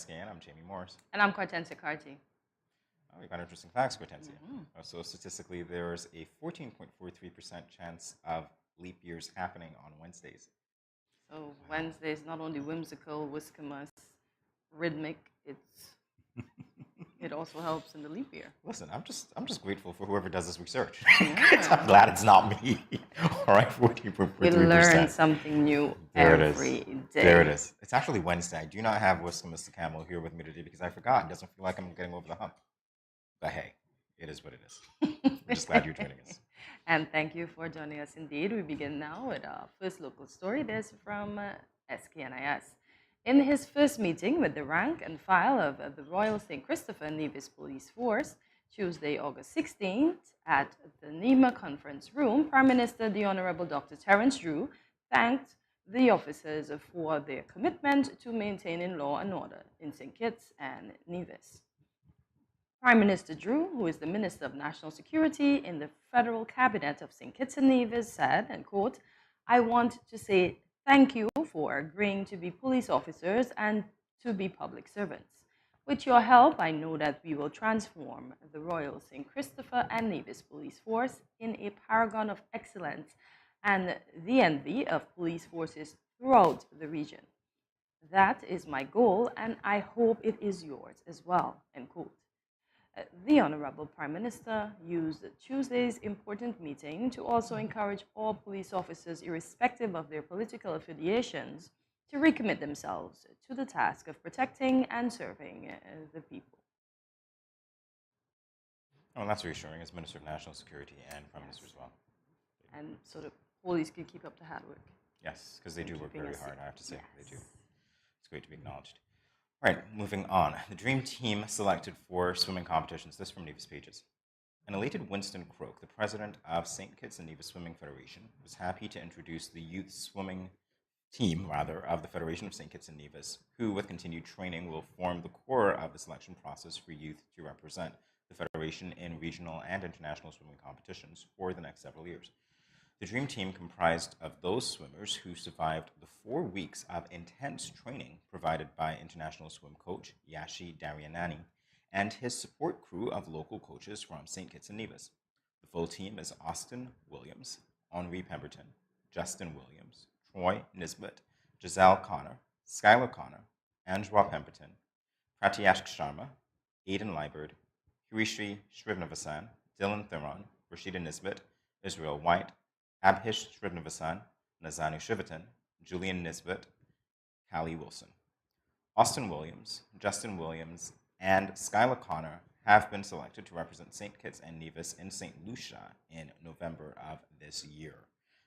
SKN. I'm Jamie Morris. And I'm Cortensia Carty. Oh, we got interesting facts, Cortensia. So statistically, there's a 14.43% chance of leap years happening on Wednesdays. So Wednesday is not only whimsical, whiskerous, rhythmic, it also helps in the leap year. Listen, I'm just grateful for whoever does this research. Yeah. I'm glad it's not me. All right, 14.43%. We learn something new every day. There it is. It's actually Wednesday. I do not have Whisker Mr. Camel here with me today because I forgot. It doesn't feel like I'm getting over the hump. But hey, it is what it is. We're just glad you're joining us. And thank you for joining us indeed. We begin now with our first local story. This is from SKNIS. In his first meeting with the rank and file of the Royal St. Christopher Nevis Police Force, Tuesday, August 16th, at the NEMA Conference Room, Prime Minister the Honorable Dr. Terence Drew thanked the officers for their commitment to maintaining law and order in St. Kitts and Nevis. Prime Minister Drew, who is the Minister of National Security in the Federal Cabinet of St. Kitts and Nevis, said, and quote, "I want to say thank you for agreeing to be police officers and to be public servants. With your help, I know that we will transform the Royal St. Christopher and Nevis Police Force in a paragon of excellence and the envy of police forces throughout the region. That is my goal, and I hope it is yours as well," end quote. The Honorable Prime Minister used Tuesday's important meeting to also encourage all police officers, irrespective of their political affiliations, to recommit themselves to the task of protecting and serving the people. Oh, that's reassuring as Minister of National Security and Prime Minister as well. And so the police can keep up the hard work. Yes, because they do work very hard, I have to say. Yes. They do. It's great to be acknowledged. All right, moving on. The dream team selected for swimming competitions. This from Nevis Pages. An elated Winston Croak, the president of St. Kitts and Nevis Swimming Federation, was happy to introduce the youth swimming team, of the Federation of St. Kitts and Nevis, who, with continued training, will form the core of the selection process for youth to represent the Federation in regional and international swimming competitions for the next several years. The dream team comprised of those swimmers who survived the 4 weeks of intense training provided by international swim coach Yashi Darianani and his support crew of local coaches from St. Kitts and Nevis. The full team is Austin Williams, Henri Pemberton, Justin Williams, Troy Nisbet, Giselle Connor, Skylar Connor, Angela Pemberton, Pratyash Sharma, Aidan Liebert, Hirishri Srivnavasan, Dylan Theron, Rashida Nisbet, Israel White, Abhish Srivnavasan, Nazanu Shrivaton, Julian Nisbet, Callie Wilson. Austin Williams, Justin Williams, and Skylar Connor have been selected to represent St. Kitts and Nevis in St. Lucia in November of this year.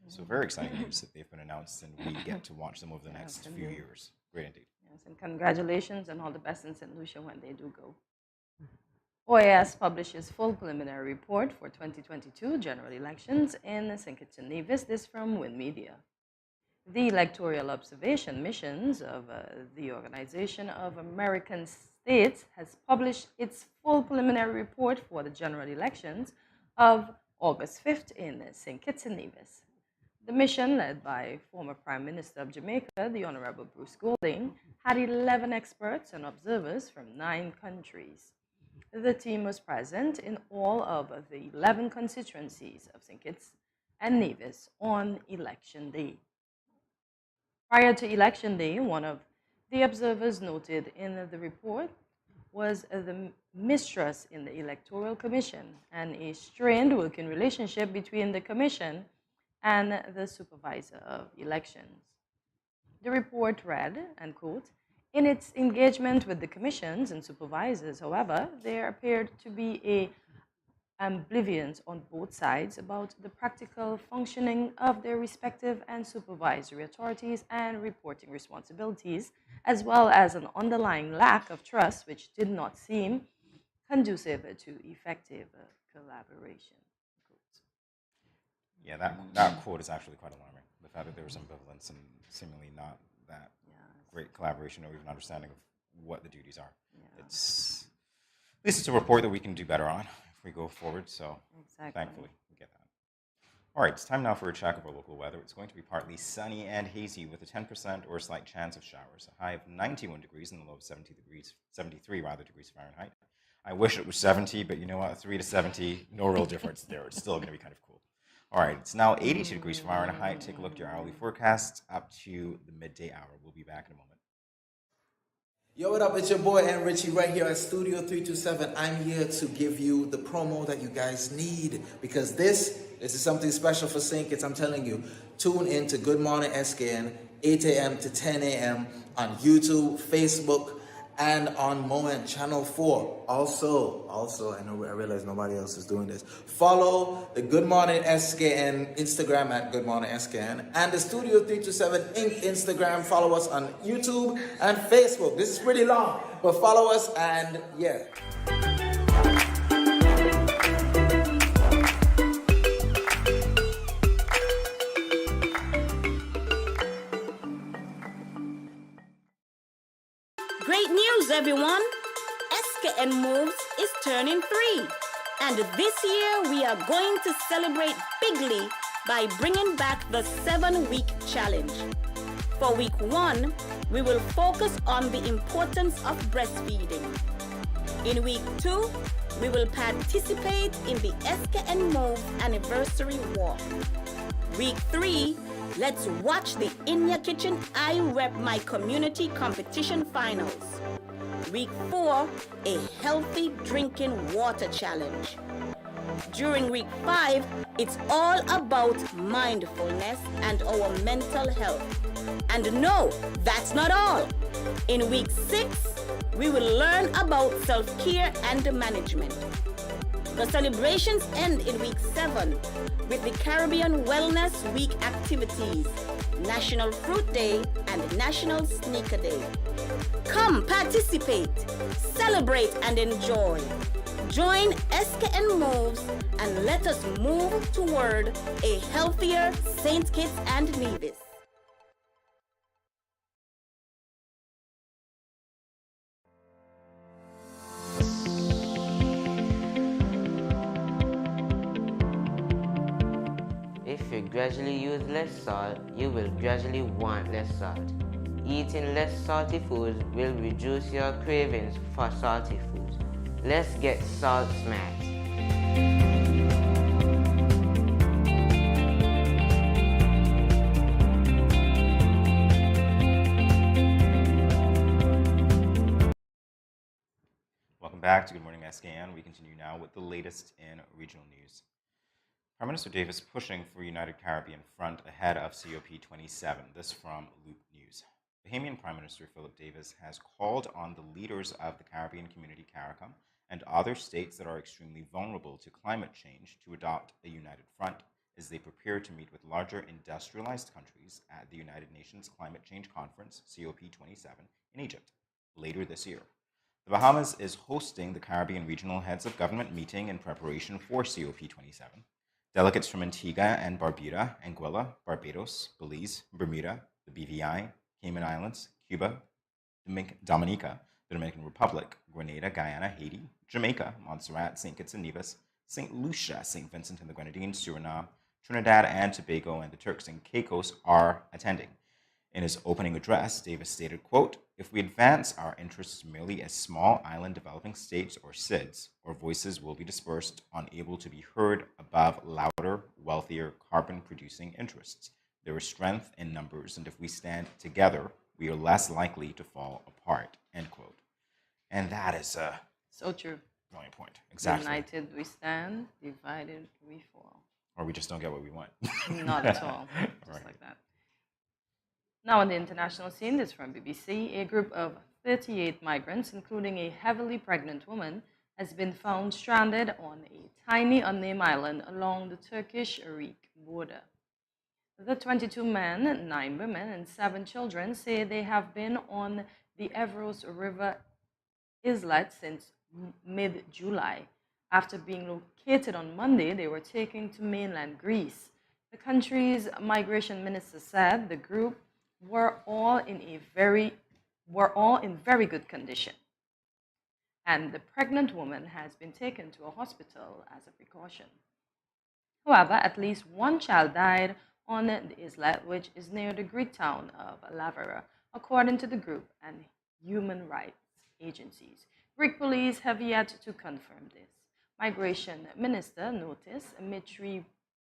So very exciting news that they've been announced, and we get to watch them over the next few years. Great indeed. Yes, and congratulations and all the best in St. Lucia when they do go. OAS publishes full preliminary report for 2022 general elections in St. Kitts and Nevis. This from Win Media. The electoral observation missions of the Organization of American States has published its full preliminary report for the general elections of August 5th in St. Kitts and Nevis. The mission, led by former Prime Minister of Jamaica, the Honorable Bruce Golding, had 11 experts and observers from 9 countries. The team was present in all of the 11 constituencies of St. Kitts and Nevis on Election Day. Prior to Election Day, one of the observers noted in the report was the mistrust in the Electoral Commission and a strained working relationship between the Commission and the Supervisor of Elections. The report read, and quote, "In its engagement with the commissions and supervisors, however, there appeared to be a ambivalence on both sides about the practical functioning of their respective and supervisory authorities and reporting responsibilities, as well as an underlying lack of trust which did not seem conducive to effective collaboration." Yeah, that quote is actually quite alarming. The fact that there was ambivalence and seemingly not that great collaboration or even understanding of what the duties are. Yeah. It's at least it's a report that we can do better on if we go forward. So thankfully we get that. All right, it's time now for a check of our local weather. It's going to be partly sunny and hazy with a 10% or slight chance of showers. A high of 91 degrees and a low of 73 degrees Fahrenheit. I wish it was 70, but you know what? 3 to 70, no real difference there. It's still going to be kind of cool. All right, it's now 82 degrees Fahrenheit. Take a look at your hourly forecast up to the midday hour. We'll be back in a moment. Yo, what up? It's your boy N Richie right here at Studio 327. I'm here to give you the promo that you guys need because this is something special for St. Kitts. I'm telling you, tune in to Good Morning SKN, 8 a.m. to 10 a.m. on YouTube, Facebook, and on Moment Channel 4. Also, I realize nobody else is doing this. Follow the Good Morning SKN Instagram at Good Morning SKN and the Studio 327 Inc. Instagram. Follow us on YouTube and Facebook. This is pretty long, but follow us and yeah. Great news, everyone! SKN Moves is turning 3. And this year, we are going to celebrate bigly by bringing back the 7-week challenge. For week 1, we will focus on the importance of breastfeeding. In week 2, we will participate in the SKN Moves anniversary walk. Week 3, let's watch the In Your Kitchen I Rep My Community competition finals. Week 4, a healthy drinking water challenge. During week 5, it's all about mindfulness and our mental health. And no, that's not all. In week 6, we will learn about self-care and management. The celebrations end in week 7 with the Caribbean Wellness Week activities, National Fruit Day and National Sneaker Day. Come participate, celebrate and enjoy. Join SKN Moves and let us move toward a healthier St. Kitts and Nevis. If you gradually use less salt, you will gradually want less salt. Eating less salty foods will reduce your cravings for salty foods. Let's get salt smart. Welcome back to Good Morning SKN. We continue now with the latest in regional news. Prime Minister Davis pushing for United Caribbean Front ahead of COP27. This from Loop News. Bahamian Prime Minister Philip Davis has called on the leaders of the Caribbean Community CARICOM and other states that are extremely vulnerable to climate change to adopt a united front as they prepare to meet with larger industrialized countries at the United Nations Climate Change Conference, COP27, in Egypt later this year. The Bahamas is hosting the Caribbean Regional Heads of Government meeting in preparation for COP27. Delegates from Antigua and Barbuda, Anguilla, Barbados, Belize, Bermuda, the BVI, Cayman Islands, Cuba, Dominica, the Dominican Republic, Grenada, Guyana, Haiti, Jamaica, Montserrat, St. Kitts and Nevis, St. Lucia, St. Vincent and the Grenadines, Suriname, Trinidad and Tobago, and the Turks and Caicos are attending. In his opening address, Davis stated, quote, "If we advance our interests merely as small island developing states or SIDS, our voices will be dispersed, unable to be heard above louder, wealthier, carbon-producing interests. There is strength in numbers, and if we stand together, we are less likely to fall apart," end quote. And that is a So true. brilliant point. Exactly. United we stand, divided we fall. Or we just don't get what we want. Not at all. Just Right. like that. Now on the international scene, this is from BBC. A group of 38 migrants, including a heavily pregnant woman, has been found stranded on a tiny unnamed island along the Turkish-Greek border. The 22 men, 9 women, and 7 children say they have been on the Evros River islet since mid-July. After being located on Monday, they were taken to mainland Greece. The country's migration minister said the group were all in very good condition, and the pregnant woman has been taken to a hospital as a precaution. However, at least one child died on the islet, which is near the Greek town of Lavera, according to the group and human rights agencies. Greek police have yet to confirm this. Migration Minister Notis Mitri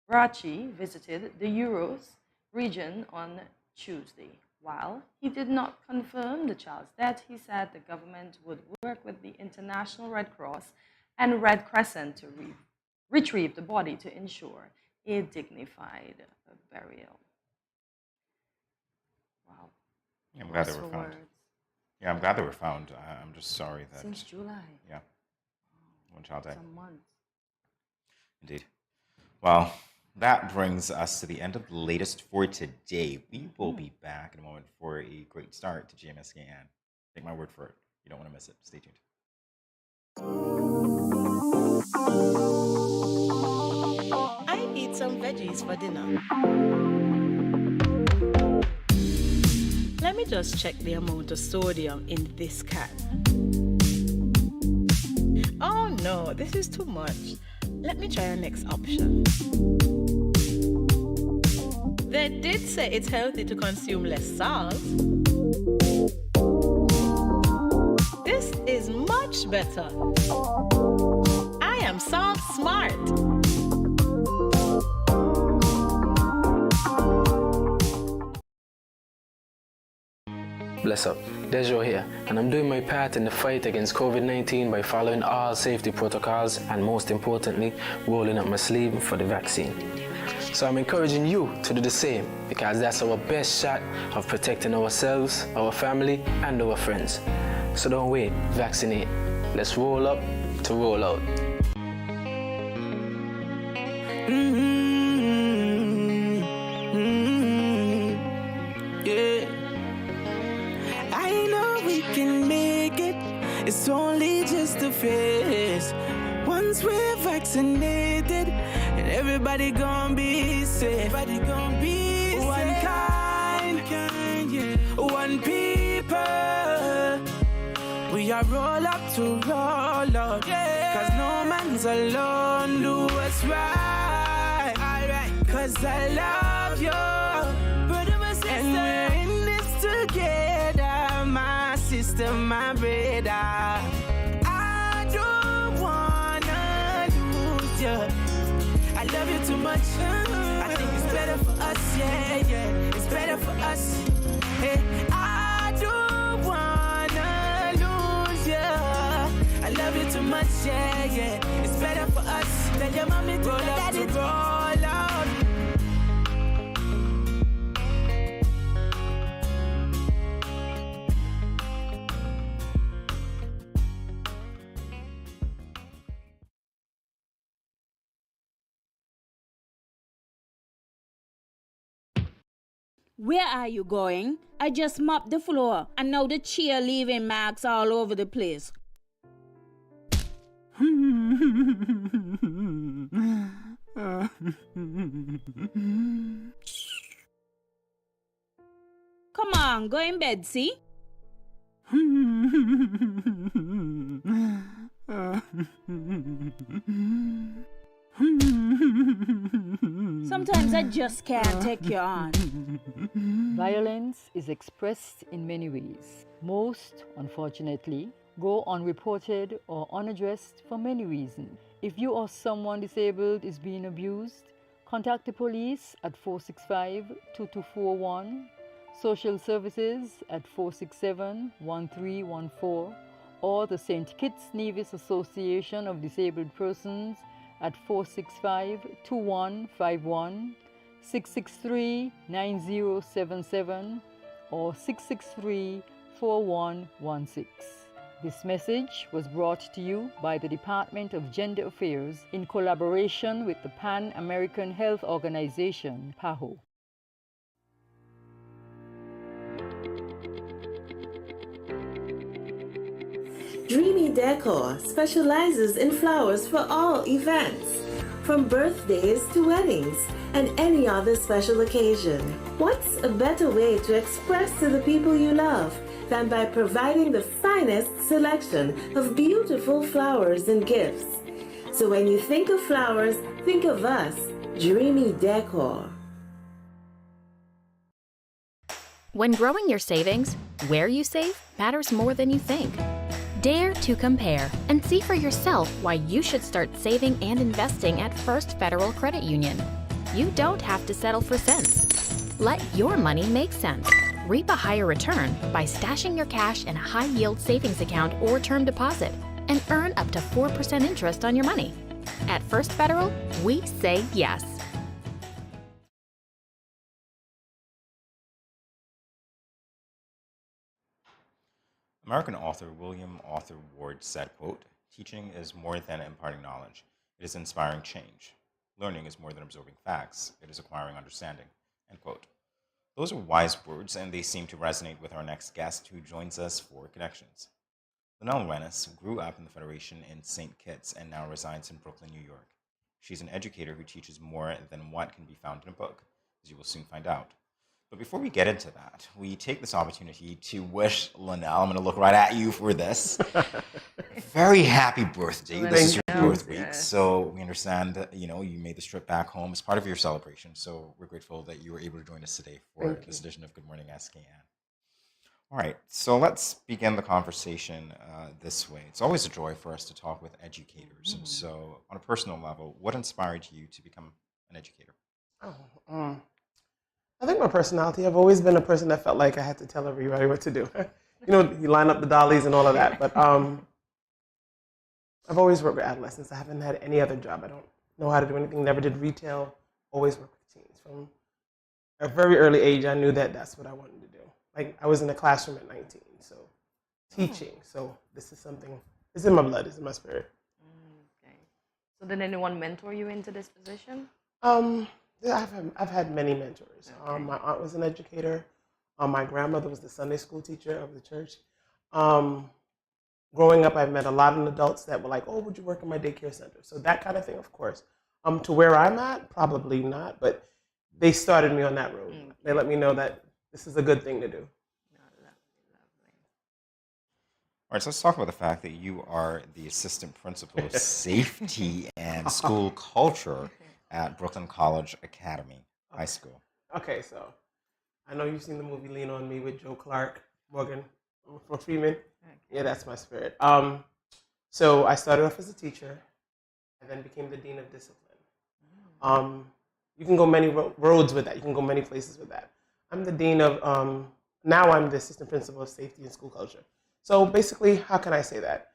Brachi visited the Euros region on Tuesday. While he did not confirm the child's death, he said the government would work with the International Red Cross and Red Crescent to retrieve the body to ensure a dignified burial. Wow. Yeah, I'm glad they Lost were for found. words. Yeah, I'm glad they were found. I'm just sorry that. Since July. Yeah, one child died. Some months. Indeed. Well, that brings us to the end of the latest for today. We will be back in a moment for a great start to GMSKN. Take my word for it. You don't want to miss it. Stay tuned. I eat some veggies for dinner. Let me just check the amount of sodium in this can. Oh no, this is too much. Let me try our next option. They did say it's healthy to consume less salt. This is much better. I am salt smart. Bless up, Dejo here, and I'm doing my part in the fight against COVID-19 by following all safety protocols and most importantly, rolling up my sleeve for the vaccine. So I'm encouraging you to do the same because that's our best shot of protecting ourselves, our family, and our friends. So don't wait, vaccinate. Let's roll up to roll out. Yeah. I know we can make it. It's only just a phase. Once we're vaccinated, and everybody gonna be safe. Everybody gonna be one kind, yeah. One people. We are roll up to roll out, yeah. Cause no man's alone. Do what's right, cause I love you. And we're in this together, my sister, my brother. I don't wanna lose you. I love you too much. I think it's better for us, yeah, yeah. It's better for us. Hey, I don't wanna lose you. I love you too much, yeah, yeah. It's better for us. Tell your mommy to roll up to roll out. Where are you going? I just mopped the floor and now the chair leaving marks all over the place. Come on, go in bed, see? Sometimes I just can't take you on. Violence is expressed in many ways. Most, unfortunately, go unreported or unaddressed for many reasons. If you or someone disabled is being abused, contact the police at 465-2241, social services at 467-1314, or the St. Kitts Nevis Association of Disabled Persons at 465-2151, 663-9077, or 663-4116. This message was brought to you by the Department of Gender Affairs in collaboration with the Pan American Health Organization, PAHO. Dreamy Decor specializes in flowers for all events, from birthdays to weddings and any other special occasion. What's a better way to express to the people you love than by providing the finest selection of beautiful flowers and gifts? So when you think of flowers, think of us. Dreamy Decor. When growing your savings, where you save matters more than you think. Dare to compare and see for yourself why you should start saving and investing at First Federal Credit Union. You don't have to settle for cents. Let your money make sense. Reap a higher return by stashing your cash in a high-yield savings account or term deposit and earn up to 4% interest on your money. At First Federal, we say yes. American author William Arthur Ward said, quote, "Teaching is more than imparting knowledge. It is inspiring change. Learning is more than absorbing facts. It is acquiring understanding." End quote. Those are wise words, and they seem to resonate with our next guest who joins us for Connections. Linnell Rennis grew up in the Federation in St. Kitts and now resides in Brooklyn, New York. She's an educator who teaches more than what can be found in a book, as you will soon find out. But before we get into that, we take this opportunity to wish Linnell, I'm going to look right at you for this, very happy birthday. This is your birth week, so we understand that, you made this trip back home as part of your celebration, so we're grateful that you were able to join us today for this edition of Good Morning SKN. All right, so let's begin the conversation this way. It's always a joy for us to talk with educators, and so on a personal level, what inspired you to become an educator? I think my personality, I've always been a person that felt like I had to tell everybody what to do. You line up the dollies and all of that, but I've always worked with adolescents. I haven't had any other job. I don't know how to do anything, never did retail, always worked with teens. From a very early age, I knew that that's what I wanted to do. Like, I was in the classroom at 19, so teaching. So this is something, it's in my blood, it's in my spirit. Okay. So did anyone mentor you into this position? Yeah, I've had many mentors. Okay. My aunt was an educator. My grandmother was the Sunday school teacher of the church. Growing up, I've met a lot of adults that were like, "Oh, would you work in my daycare center?" So that kind of thing, of course. To where I'm at, probably not, but they started me on that road. Okay. They let me know that this is a good thing to do. All right, so let's talk about the fact that you are the assistant principal of safety and school culture at Brooklyn College Academy High School. Okay, so I know you've seen the movie Lean On Me with Joe Clark, Morgan Freeman. Okay. Yeah, that's my spirit. So I started off as a teacher and then became the dean of discipline. You can go many roads with that. You can go many places with that. I'm the dean of, now I'm the assistant principal of safety and school culture. So basically, how can I say that?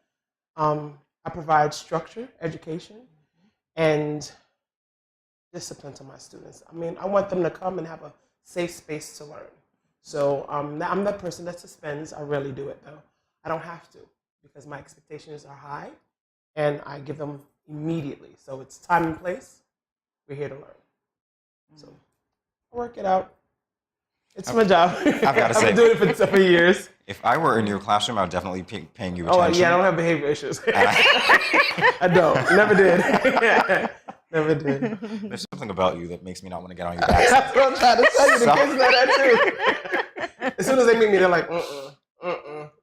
I provide structure, education, and discipline to my students. I mean, I want them to come and have a safe space to learn. So I'm that person that suspends. I rarely do it, though. I don't have to because my expectations are high, and I give them immediately. So it's time and place. We're here to learn. So I work it out. It's my job. I've got to say, I've been doing it for years. If I were in your classroom, I would definitely be paying you attention. Oh, yeah, I don't have behavior issues. I don't. Never did. Never did. There's something about you that makes me not want to get on your back. That's what I'm trying to tell you. The kids know that too. As soon as they meet me, they're like,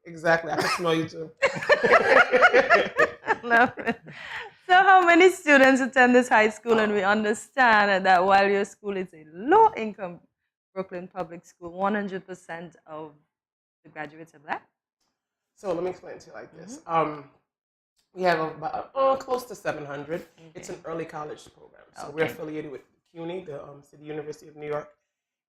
exactly. I can smell you too. Love it. So how many students attend this high school? And we understand that while your school is a low-income Brooklyn public school, 100% of the graduates are Black? So let me explain to you like this. We have about close to 700. Okay. It's an early college program. So we're affiliated with CUNY, the City University of New York.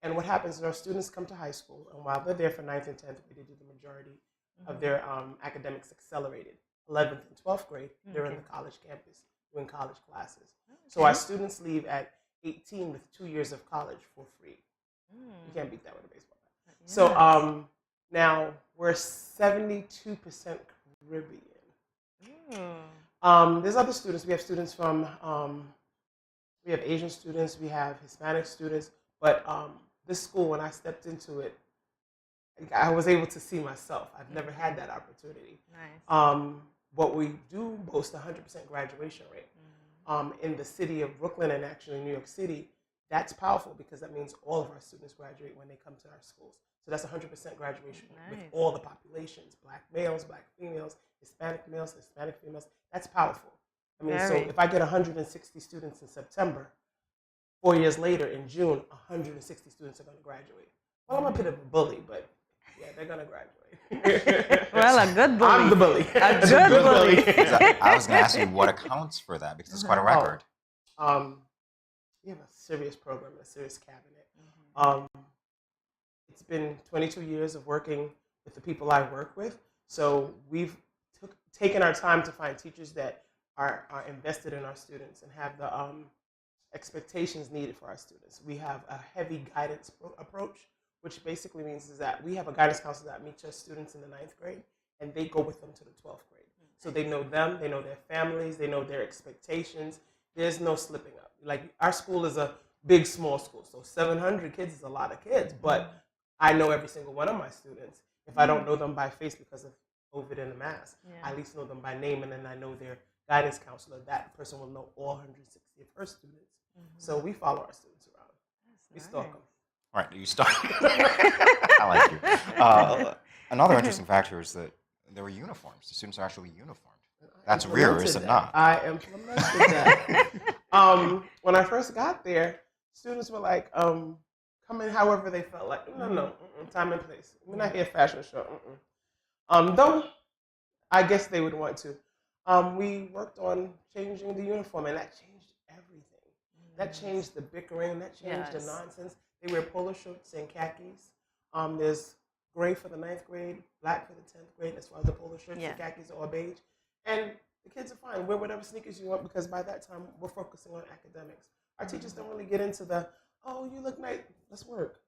And what happens is our students come to high school, and while they're there for 9th and 10th, we do the majority of their academics accelerated. 11th and 12th grade, they're in the college campus doing college classes. Okay. So our students leave at 18 with 2 years of college for free. You can't beat that with a baseball bat. Yes. So now we're 72% Caribbean. There's other students. We have students from, we have Asian students, we have Hispanic students, but this school, when I stepped into it, I was able to see myself. I've never had that opportunity. Nice. What we do boast 100% graduation rate. In the city of Brooklyn and actually New York City, that's powerful because that means all of our students graduate when they come to our schools. So that's 100% graduation with all the populations, Black males, Black females, Hispanic males, Hispanic females. That's powerful. I mean, so if I get 160 students in September, 4 years later, in June, 160 students are going to graduate. Well, I'm a bit of a bully, but yeah, they're going to graduate. Well, a good bully. I'm the bully. A good bully. I was going to ask you what accounts for that, because it's quite a record. We have a serious program, a serious cabinet. It's been 22 years of working with the people I work with. So we've taken our time to find teachers that are invested in our students and have the expectations needed for our students. We have a heavy guidance approach, which basically means is that we have a guidance counselor that meets our students in the 9th grade, and they go with them to the 12th grade. So they know them, they know their families, they know their expectations. There's no slipping up. Like, our school is a big, small school, so 700 kids is a lot of kids, but I know every single one of my students. If I don't know them by face because of COVID and the mask, I at least know them by name, and then I know their guidance counselor. That person will know all 160 of her students. So we follow our students around. We stalk them. All right, you stalk. I like you. Another interesting factor is that there were uniforms. The students are actually uniformed. That's rare, is it not? I implemented that. When I first got there, students were like, come in however they felt like. No, time and place. We're not here fashion show. Though I guess they would want to. We worked on changing the uniform, and that changed everything. That changed the bickering. That changed the nonsense. They wear polo shirts and khakis. There's gray for the 9th grade, black for the 10th grade. As far as the polo shirts, the khakis are all beige, and the kids are fine. Wear whatever sneakers you want, because by that time we're focusing on academics. Our teachers don't really get into the, oh, you look nice, let's work.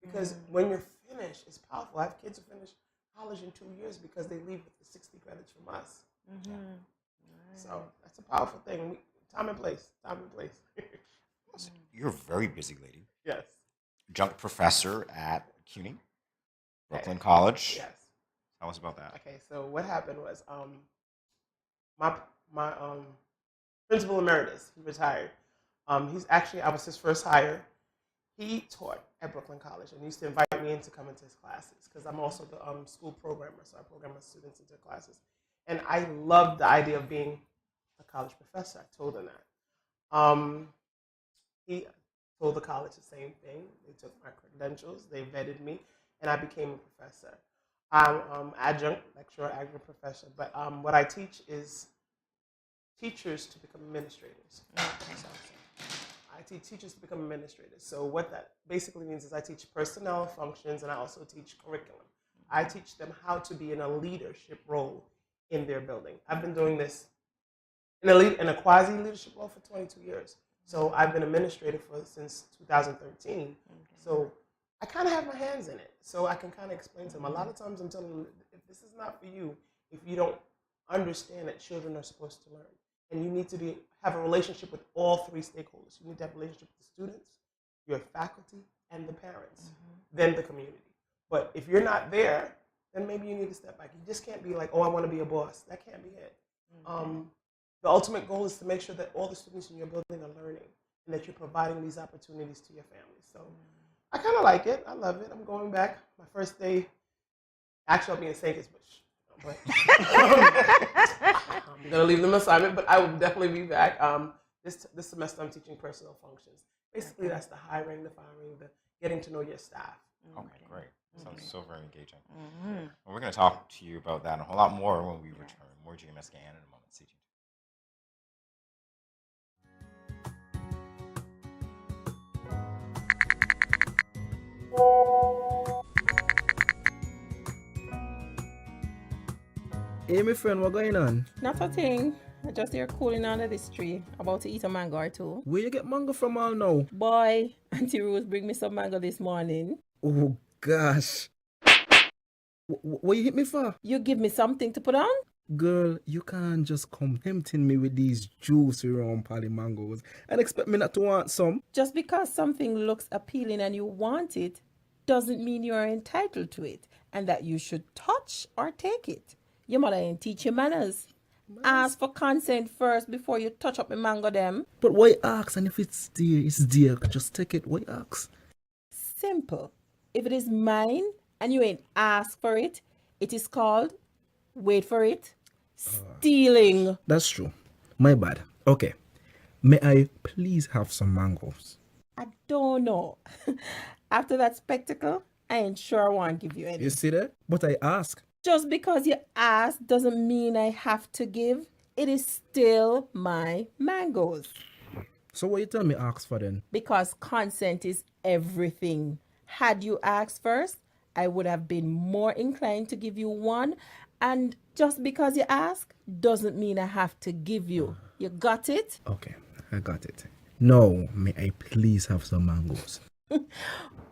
Because when you're finished, it's powerful. I have kids who finish college in 2 years because they leave with the 60 credits from us. So that's a powerful thing. Time and place. Time and place. You're a very busy lady. Yes. Adjunct professor at CUNY, Brooklyn College. Yes. Tell us about that. Okay, so what happened was my principal emeritus, he retired. I was his first hire. He taught at Brooklyn College and used to invite me in to come into his classes, because I'm also the school programmer, so I program my students into classes. And I loved the idea of being a college professor. I told him that. He told the college the same thing. They took my credentials, they vetted me, and I became a professor. I'm adjunct lecturer, adjunct professor, but what I teach is teachers to become administrators. I teach teachers to become administrators. So what that basically means is I teach personnel functions, and I also teach curriculum. I teach them how to be in a leadership role in their building. I've been doing this in a quasi-leadership role for 22 years. So I've been administrator since 2013. So I kind of have my hands in it. So I can kind of explain to them. A lot of times I'm telling them, if this is not for you, if you don't understand that children are supposed to learn, and you need to have a relationship with all 3 stakeholders. You need to have a relationship with the students, your faculty, and the parents, then the community. But if you're not there, then maybe you need to step back. You just can't be like, oh, I want to be a boss. That can't be it. The ultimate goal is to make sure that all the students in your building are learning, and that you're providing these opportunities to your families. So I kind of like it. I love it. I'm going back. My first day, actually, I'll be in St. Kitts, but I'm going to leave them an assignment, but I will definitely be back. This semester, I'm teaching personnel functions. Basically, that's the hiring, the firing, the getting to know your staff. Okay, great. Sounds so very engaging. Well, we're going to talk to you about that and a whole lot more when we return. More GMS SKN in a moment. Stay tuned. Hey, my friend, what going on? Not a thing. I just here cooling under this tree, about to eat a mango or two. Where you get mango from all now? Boy, Auntie Rose bring me some mango this morning. Oh, gosh. What you hit me for? You give me something to put on? Girl, you can't just come tempting me with these juicy round pally mangoes and expect me not to want some. Just because something looks appealing and you want it, doesn't mean you are entitled to it and that you should touch or take it. Your mother ain't teach you manners. Ask for consent first before you touch up my mango them. But why ask? And if it's dear, it's dear. Just take it. Why ask? Simple. If it is mine and you ain't asked for it, it is called, wait for it, stealing. That's true. My bad. Okay. May I please have some mangoes? I don't know. After that spectacle, I ain't sure I want to give you any. You see that? But I ask. Just because you ask doesn't mean I have to give. It is still my mangoes. So what you tell me ask for then? Because consent is everything. Had you asked first, I would have been more inclined to give you one. And just because you ask doesn't mean I have to give you. You got it? Okay, I got it. Now, may I please have some mangoes?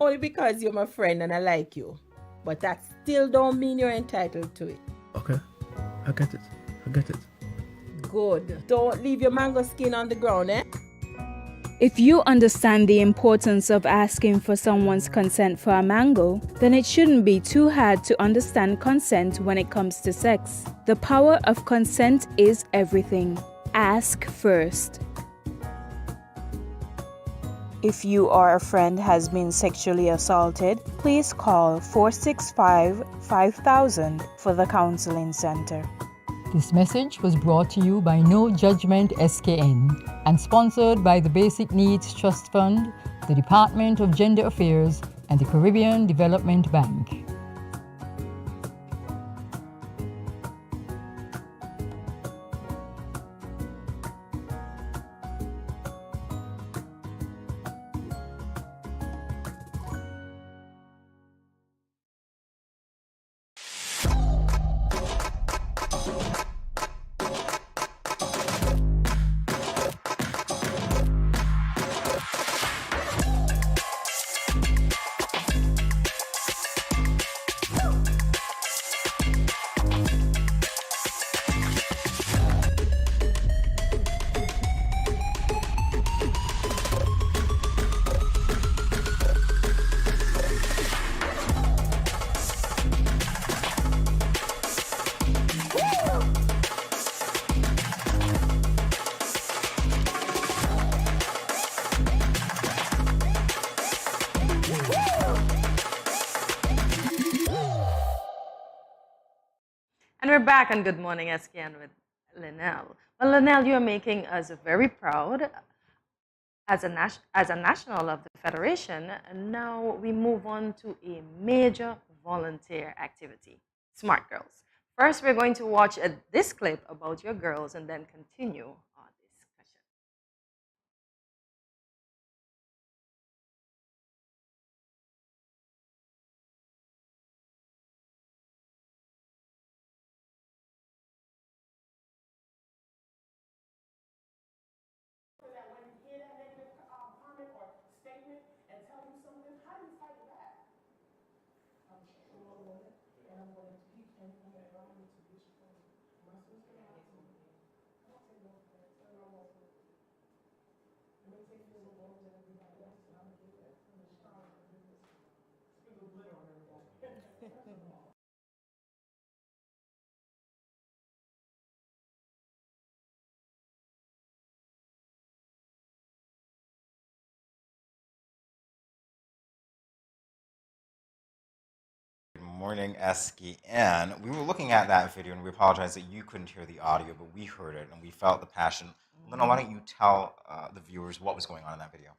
Only because you're my friend and I like you. But that still don't mean you're entitled to it. Okay, I get it. I get it. Good. Don't leave your mango skin on the ground, eh? If you understand the importance of asking for someone's consent for a mango, then it shouldn't be too hard to understand consent when it comes to sex. The power of consent is everything. Ask first. If you or a friend has been sexually assaulted, please call 465-5000 for the Counseling Center. This message was brought to you by No Judgment SKN and sponsored by the Basic Needs Trust Fund, the Department of Gender Affairs, and the Caribbean Development Bank. And we're back on Good Morning SKN with Linnell. Well, Linnell, you're making us very proud as a national of the Federation. And now we move on to a major volunteer activity, Smart Girls. First, we're going to watch this clip about your girls and then continue our discussion. Good morning, SKN. We were looking at that video, and we apologize that you couldn't hear the audio, but we heard it, and we felt the passion. Lena, why don't you tell the viewers what was going on in that video?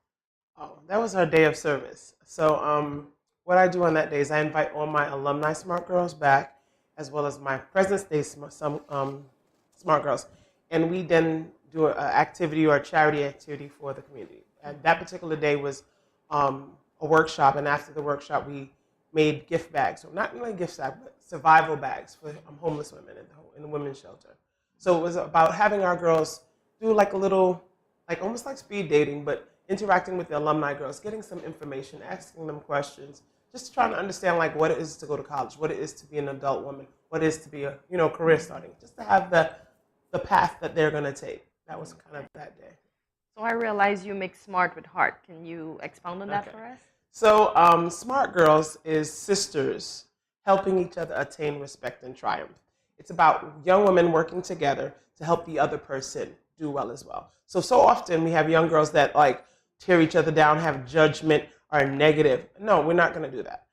Oh, that was our day of service. So what I do on that day is I invite all my alumni Smart Girls back, as well as my President's Day Smart Girls. And we then do an activity or a charity activity for the community. And that particular day was a workshop, and after the workshop, we made gift bags. So not really gift bags, but survival bags for homeless women in the women's shelter. So it was about having our girls do like a little, like almost like speed dating, but interacting with the alumni girls, getting some information, asking them questions, just trying to understand like what it is to go to college, what it is to be an adult woman, what it is to be a career starting, just to have the path that they're going to take. That was kind of that day. So I realize you make SMART with heart. Can you expound on that for us? So Smart Girls is sisters helping each other attain respect and triumph. It's about young women working together to help the other person do well as well. So often we have young girls that like tear each other down, have judgment, are negative. No, we're not going to do that.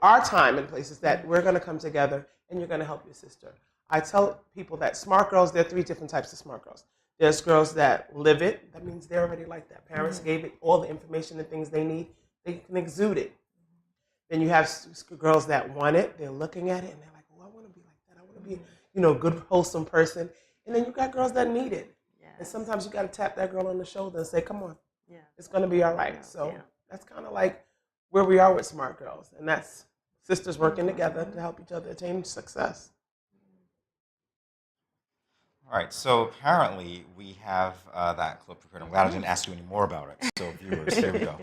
Our time and place is that we're going to come together and you're going to help your sister. I tell people that Smart Girls, there are 3 different types of Smart Girls. There's girls that live it. That means they're already like that. Parents gave it all the information and things they need. They can exude it. Then you have girls that want it. They're looking at it and they're like, oh, I want to be like that. I want to be, a good, wholesome person. And then you got girls that need it. And sometimes you got to tap that girl on the shoulder and say, come on, it's going to be all right. So that's kind of like where we are with Smart Girls. And that's sisters working together to help each other attain success. All right, so apparently we have that clip prepared. I'm glad I didn't ask you any more about it. So viewers, here we go.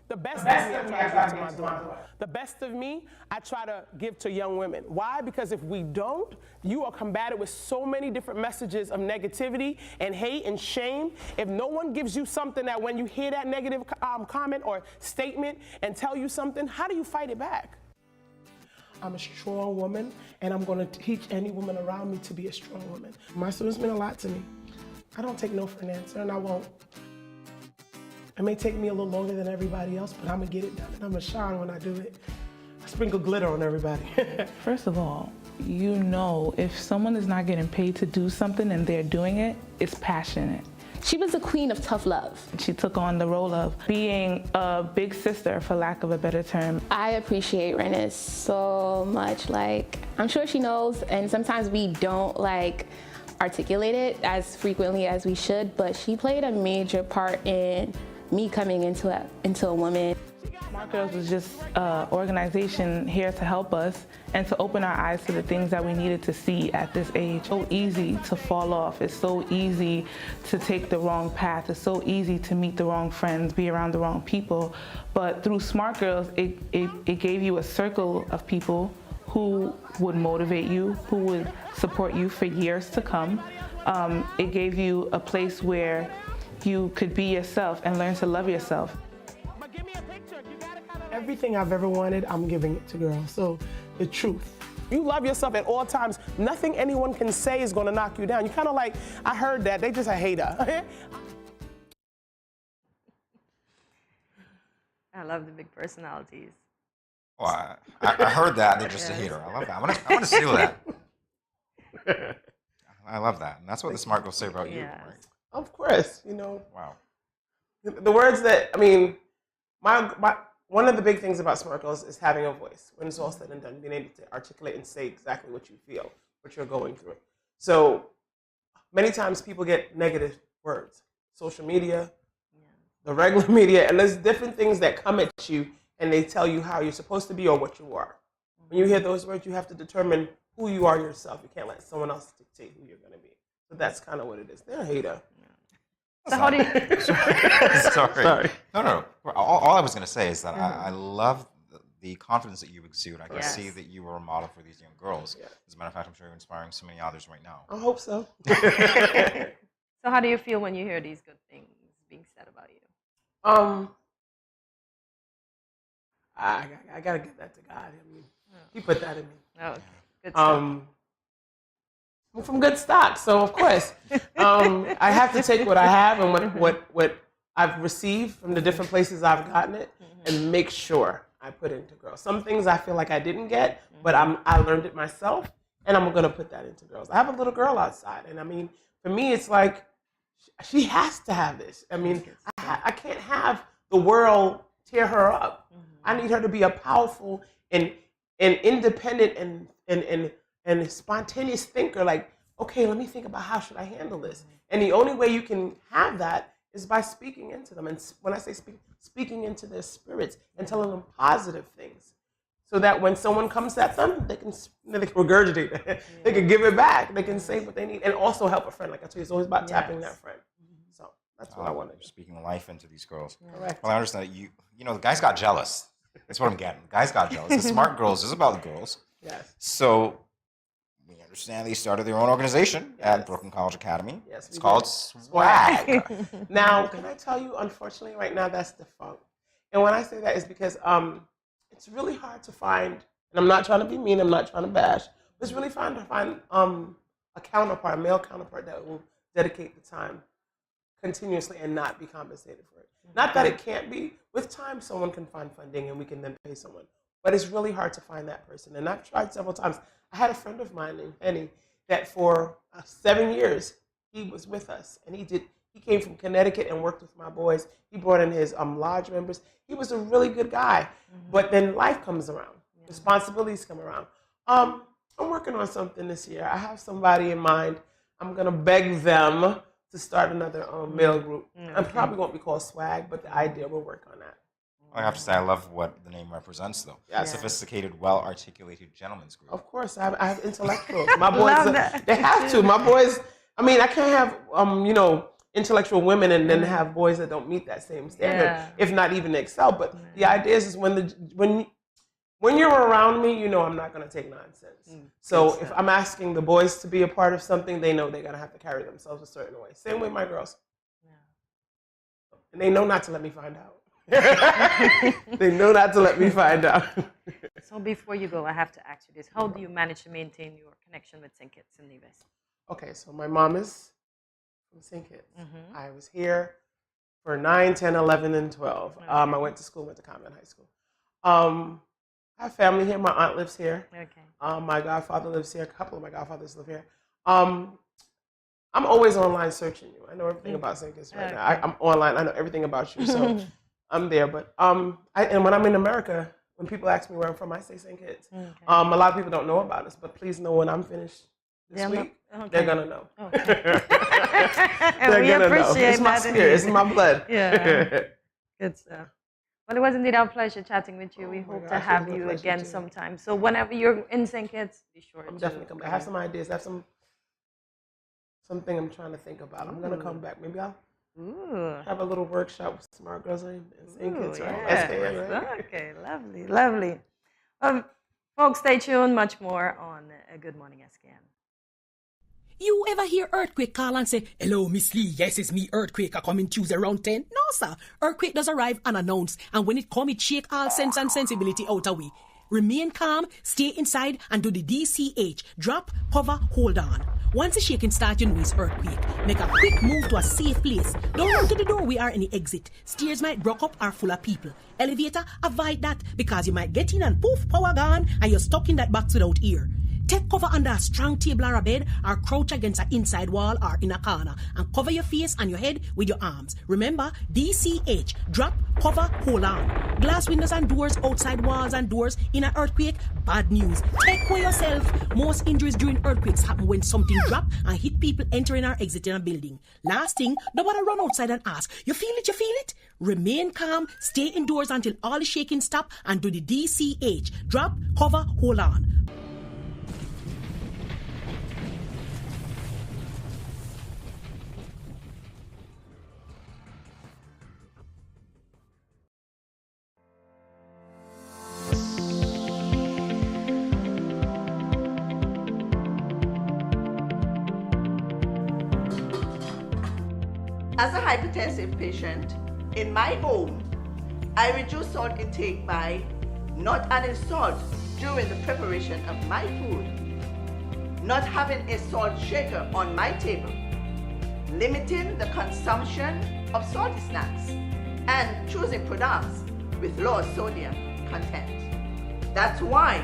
The best of me, I try to give to my daughter. The best of me, I try to give to young women. Why? Because if we don't, you are combated with so many different messages of negativity and hate and shame. If no one gives you something that when you hear that negative comment or statement and tell you something, how do you fight it back? I'm a strong woman, and I'm going to teach any woman around me to be a strong woman. My students mean a lot to me. I don't take no for an answer, and I won't. It may take me a little longer than everybody else, but I'm going to get it done, and I'm going to shine when I do it. I sprinkle glitter on everybody. First of all, if someone is not getting paid to do something and they're doing it, it's passionate. She was a queen of tough love. She took on the role of being a big sister, for lack of a better term. I appreciate Rennis so much. I'm sure she knows, and sometimes we don't articulate it as frequently as we should, but she played a major part in me coming into a woman. Smart Girls was just an organization here to help us and to open our eyes to the things that we needed to see at this age. So easy to fall off. It's so easy to take the wrong path. It's so easy to meet the wrong friends, be around the wrong people. But through Smart Girls, it gave you a circle of people who would motivate you, who would support you for years to come. It gave you a place where you could be yourself and learn to love yourself. Everything I've ever wanted, I'm giving it to girls. So the truth. You love yourself at all times. Nothing anyone can say is going to knock you down. You kind of I heard that. They just a hater. I love the big personalities. Oh, I heard that. They're just a hater. I love that. I want to steal that. I love that. And that's what the Smart Girls say about you, right? Of course, Wow. The words that, one of the big things about Smart Girls is having a voice. When it's all said and done, being able to articulate and say exactly what you feel, what you're going through. So many times people get negative words. Social media, the regular media, and there's different things that come at you and they tell you how you're supposed to be or what you are. When you hear those words, you have to determine who you are yourself. You can't let someone else dictate who you're going to be. So that's kind of what it is. They're a hater. So how do you... Sorry. No. All I was going to say is that I love the confidence that you exude. I can see that you are a model for these young girls. As a matter of fact, I'm sure you're inspiring so many others right now. I hope so. So how do you feel when you hear these good things being said about you? I got to give that to God. He put that in me. Oh, good stuff. I'm from good stock, so of course, I have to take what I have and what I've received from the different places I've gotten it, and make sure I put it into girls. Some things I feel like I didn't get, but I learned it myself, and I'm gonna put that into girls. I have a little girl outside, and for me, it's like she has to have this. I can't have the world tear her up. I need her to be a powerful and independent and spontaneous thinker, okay, let me think about how should I handle this. And the only way you can have that is by speaking into them. And when I say speaking into their spirits and telling them positive things, so that when someone comes at them, they can regurgitate it. They can give it back. They can say what they need, and also help a friend. Like I told you, it's always about tapping that friend. So that's what I wanted. Speaking life into these girls. Correct. Well, I understand that the guys got jealous. That's what I'm getting. The guys got jealous. The Smart Girls is about the girls. Yes. So we understand they started their own organization at Brooklyn College Academy. Yes, it's called Swag. Now, can I tell you, unfortunately, right now, that's defunct. And when I say that, it's because it's really hard to find, and I'm not trying to be mean, I'm not trying to bash, but it's really hard to find a counterpart, a male counterpart that will dedicate the time continuously and not be compensated for it. Not that it can't be. With time, someone can find funding and we can then pay someone. But it's really hard to find that person. And I've tried several times. I had a friend of mine named Penny, that for 7 years he was with us, and he came from Connecticut and worked with my boys. He brought in his lodge members. He was a really good guy. But then life comes around, responsibilities come around. I'm working on something this year. I have somebody in mind. I'm gonna beg them to start another male group. I probably won't be called swag, but the idea, we'll work on that. I have to say, I love what the name represents, though. Yeah. Sophisticated, well-articulated gentlemen's group. Of course, I have intellectuals. My boys, they have to. My boys, I mean, I can't have, intellectual women and then have boys that don't meet that same standard, if not even excel. But the idea is when you're around me, I'm not going to take nonsense. So if I'm asking the boys to be a part of something, they know they're going to have to carry themselves a certain way. Same way my girls. And they know not to let me find out. They know not to let me find out. So before you go, I have to ask you this. How do you manage to maintain your connection with St. Kitts and Nevis? Okay, so my mom is from St. Kitts. I was here for 9, 10, 11, and 12. I went to school, went to Convent High School. I have family here. My aunt lives here. Okay. My godfather lives here. A couple of my godfathers live here. I'm always online searching you. I know everything about St. Kitts right now. I'm online. I know everything about you. So I'm there. But and when I'm in America, when people ask me where I'm from, I say St. Kitts. A lot of people don't know about us, but please know when I'm finished this week, they're gonna know. They're We gonna appreciate know. It's my that spirit. It's my blood. Yeah. Good stuff. Well, it was indeed our pleasure chatting with you. We hope to gosh, have it was a you pleasure again too. sometime. So whenever you're in St. Kitts, be sure I'm to definitely coming back. I have some ideas. I have something I'm trying to think about. I'm gonna come back. Maybe I'll have a little workshop with smart girls in St. Kitts, right? Yes. SKN, right? Okay, lovely, lovely. Folks, stay tuned. Much more on Good Morning SKN. You ever hear Earthquake call and say, "Hello, Miss Lee, yes, it's me, Earthquake, I come in Tuesday around 10? No, sir. Earthquake does arrive unannounced, and when it come, it shake all sense and sensibility out of we. Remain calm, stay inside, and do the DCH. Drop, cover, hold on. Once the shaking starts, you know it's earthquake. Make a quick move to a safe place. Don't run to the door, we are in the exit. Stairs might broke up or full of people. Elevator, avoid that, because you might get in and poof, power gone, and you're stuck in that box without ear. Take cover under a strong table or a bed, or crouch against an inside wall or in a corner, and cover your face and your head with your arms. Remember, DCH, drop, cover, hold on. Glass windows and doors, outside walls and doors in an earthquake, bad news. Take care yourself. Most injuries during earthquakes happen when something drop and hit people entering or exiting a building. Last thing, nobody run outside and ask, you feel it, you feel it? Remain calm, stay indoors until all the shaking stop, and do the DCH, drop, cover, hold on. As a hypertensive patient, in my home, I reduce salt intake by not adding salt during the preparation of my food, not having a salt shaker on my table, limiting the consumption of salty snacks, and choosing products with low sodium content. That's why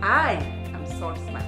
I am Salt Smart.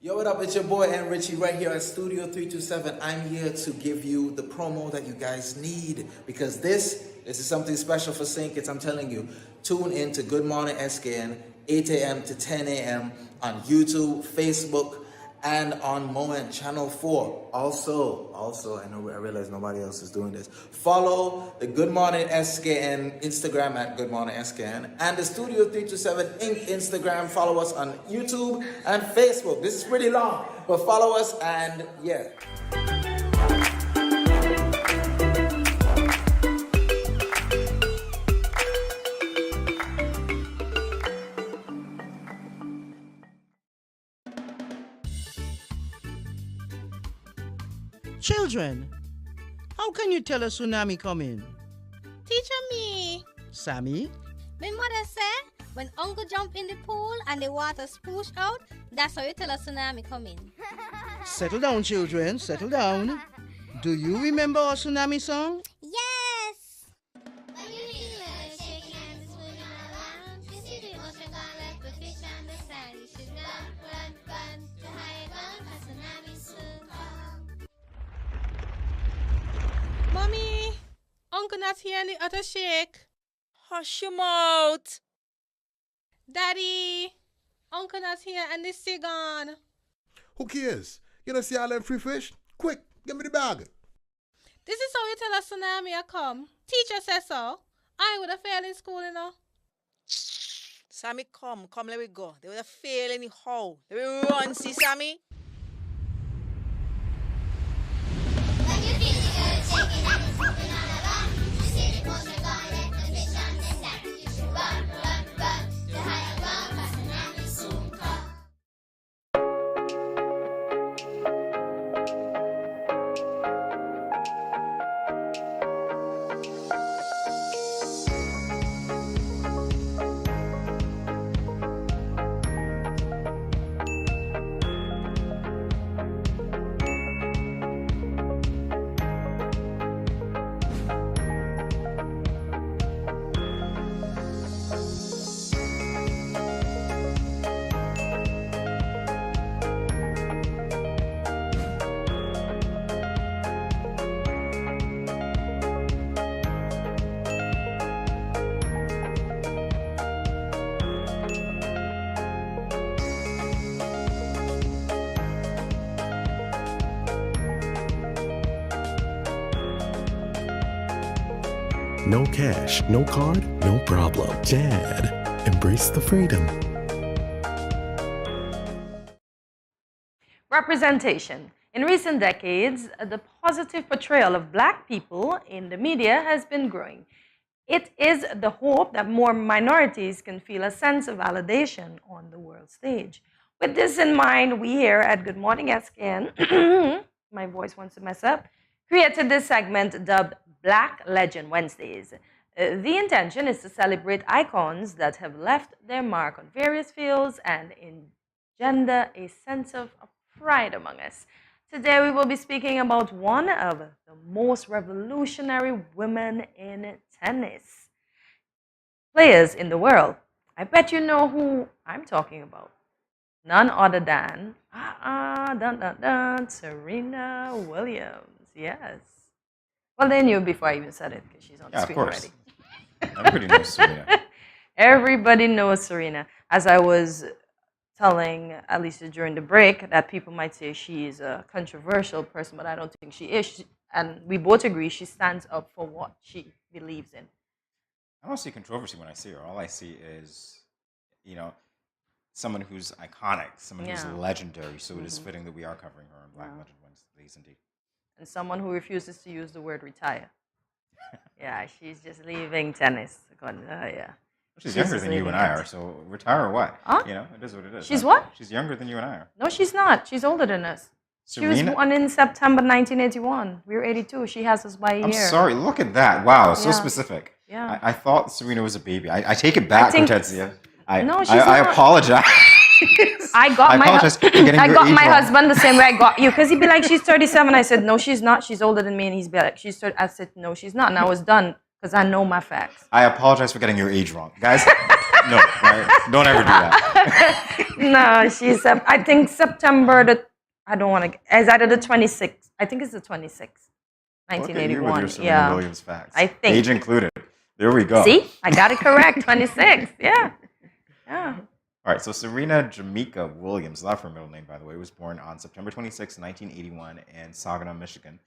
Yo, what up? It's your boy and Richie right here at Studio 327. I'm here to give you the promo that you guys need, because this is something special for St. Kitts. I'm telling you, tune in to Good Morning SKN, 8 a.m. to 10 a.m. on YouTube, Facebook, and on Moen Channel 4. Also, I realize nobody else is doing this. Follow the Good Morning SKN Instagram at Good Morning SKN, and the Studio 327 Inc. Instagram. Follow us on YouTube and Facebook. This is pretty long, but follow us, and yeah. Children, how can you tell a tsunami coming? Teacher me. Sammy? My mother said when uncle jump in the pool and the water spoosh out, that's how you tell a tsunami coming. Settle down, children, settle down. Do you remember our tsunami song? Yes! Mommy, Uncle not here in the other shake. Hush your mouth. Daddy, Uncle not here and the sea gone. Who cares? You don't see all them free fish? Quick, give me the bag. This is how you tell us tsunami I come. Teacher says so. I would have failed in school, you know. Sammy, come, let me go. They would have failed anyhow. Let me run, see Sammy. No cash, no card, no problem. Jad, embrace the freedom. Representation. In recent decades, the positive portrayal of Black people in the media has been growing. It is the hope that more minorities can feel a sense of validation on the world stage. With this in mind, we here at Good Morning SKN, my voice wants to mess up, created this segment dubbed Black Legend Wednesdays. The intention is to celebrate icons that have left their mark on various fields and engender a sense of pride among us. Today we will be speaking about one of the most revolutionary women in tennis players in the world. I bet you know who I'm talking about. None other than Serena Williams. Yes. Well, they knew before I even said it because she's on the screen already. Everybody knows Serena. Everybody knows Serena. As I was telling Alicia during the break, that people might say she is a controversial person, but I don't think she is. And we both agree she stands up for what she believes in. I don't see controversy when I see her. All I see is, someone who's iconic, someone who's legendary. So it is fitting that we are covering her on Black Legend Wednesdays, indeed. And someone who refuses to use the word retire. Yeah, she's just leaving tennis. Yeah. She's younger than you and I are, so retire or what? Huh? It is what it is. She's what? She's younger than you and I are. No, she's not. She's older than us. Serena? She was born in September 1981. We're 82. She has us by a year. I'm sorry. Look at that. Wow, so specific. Yeah. I thought Serena was a baby. I take it back, Hortensia. No, she's I not. apologize. I got my wrong. husband the same way I got you, because he'd be like, she's 37. I said, no, she's not. She's older than me. And he's be like, she's 30. I said, no, she's not. And I was done because I know my facts. I apologize for getting your age wrong. Guys, no, right? Don't ever do that. No, she's, I think September, I don't want to, it's either the 26th. I think it's the 26th, 1981. Okay, you with your Serena Williams facts. I think. Age included. There we go. See? I got it correct. 26. Yeah. Yeah. All right, so Serena Jamaica Williams, love her middle name, by the way, was born on September 26, 1981 in Saginaw, Michigan,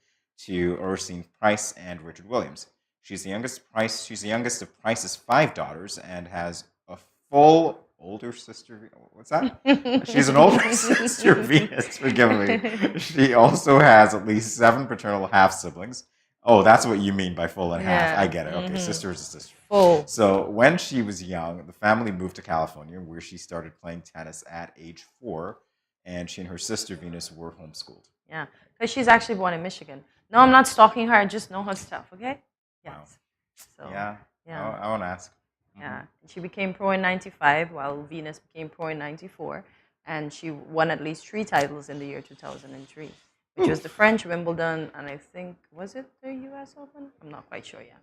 to Ursine Price and Richard Williams. She's the youngest of Price's 5 daughters and has a full older sister. What's that? She's an older sister, Venus, forgive me. She also has at least 7 paternal half-siblings. Oh, that's what you mean by full and half. I get it. Okay, sister is a sister. Full. So when she was young, the family moved to California, where she started playing tennis at age 4, and she and her sister Venus were homeschooled. Yeah, because she's actually born in Michigan. No, I'm not stalking her. I just know her stuff. Okay. Yes. Wow. So, yeah. I want to ask. Yeah, she became pro in '95, while Venus became pro in '94, and she won at least 3 titles in the year 2003. which was the French Wimbledon, and I think, was it the U.S. Open? I'm not quite sure yet.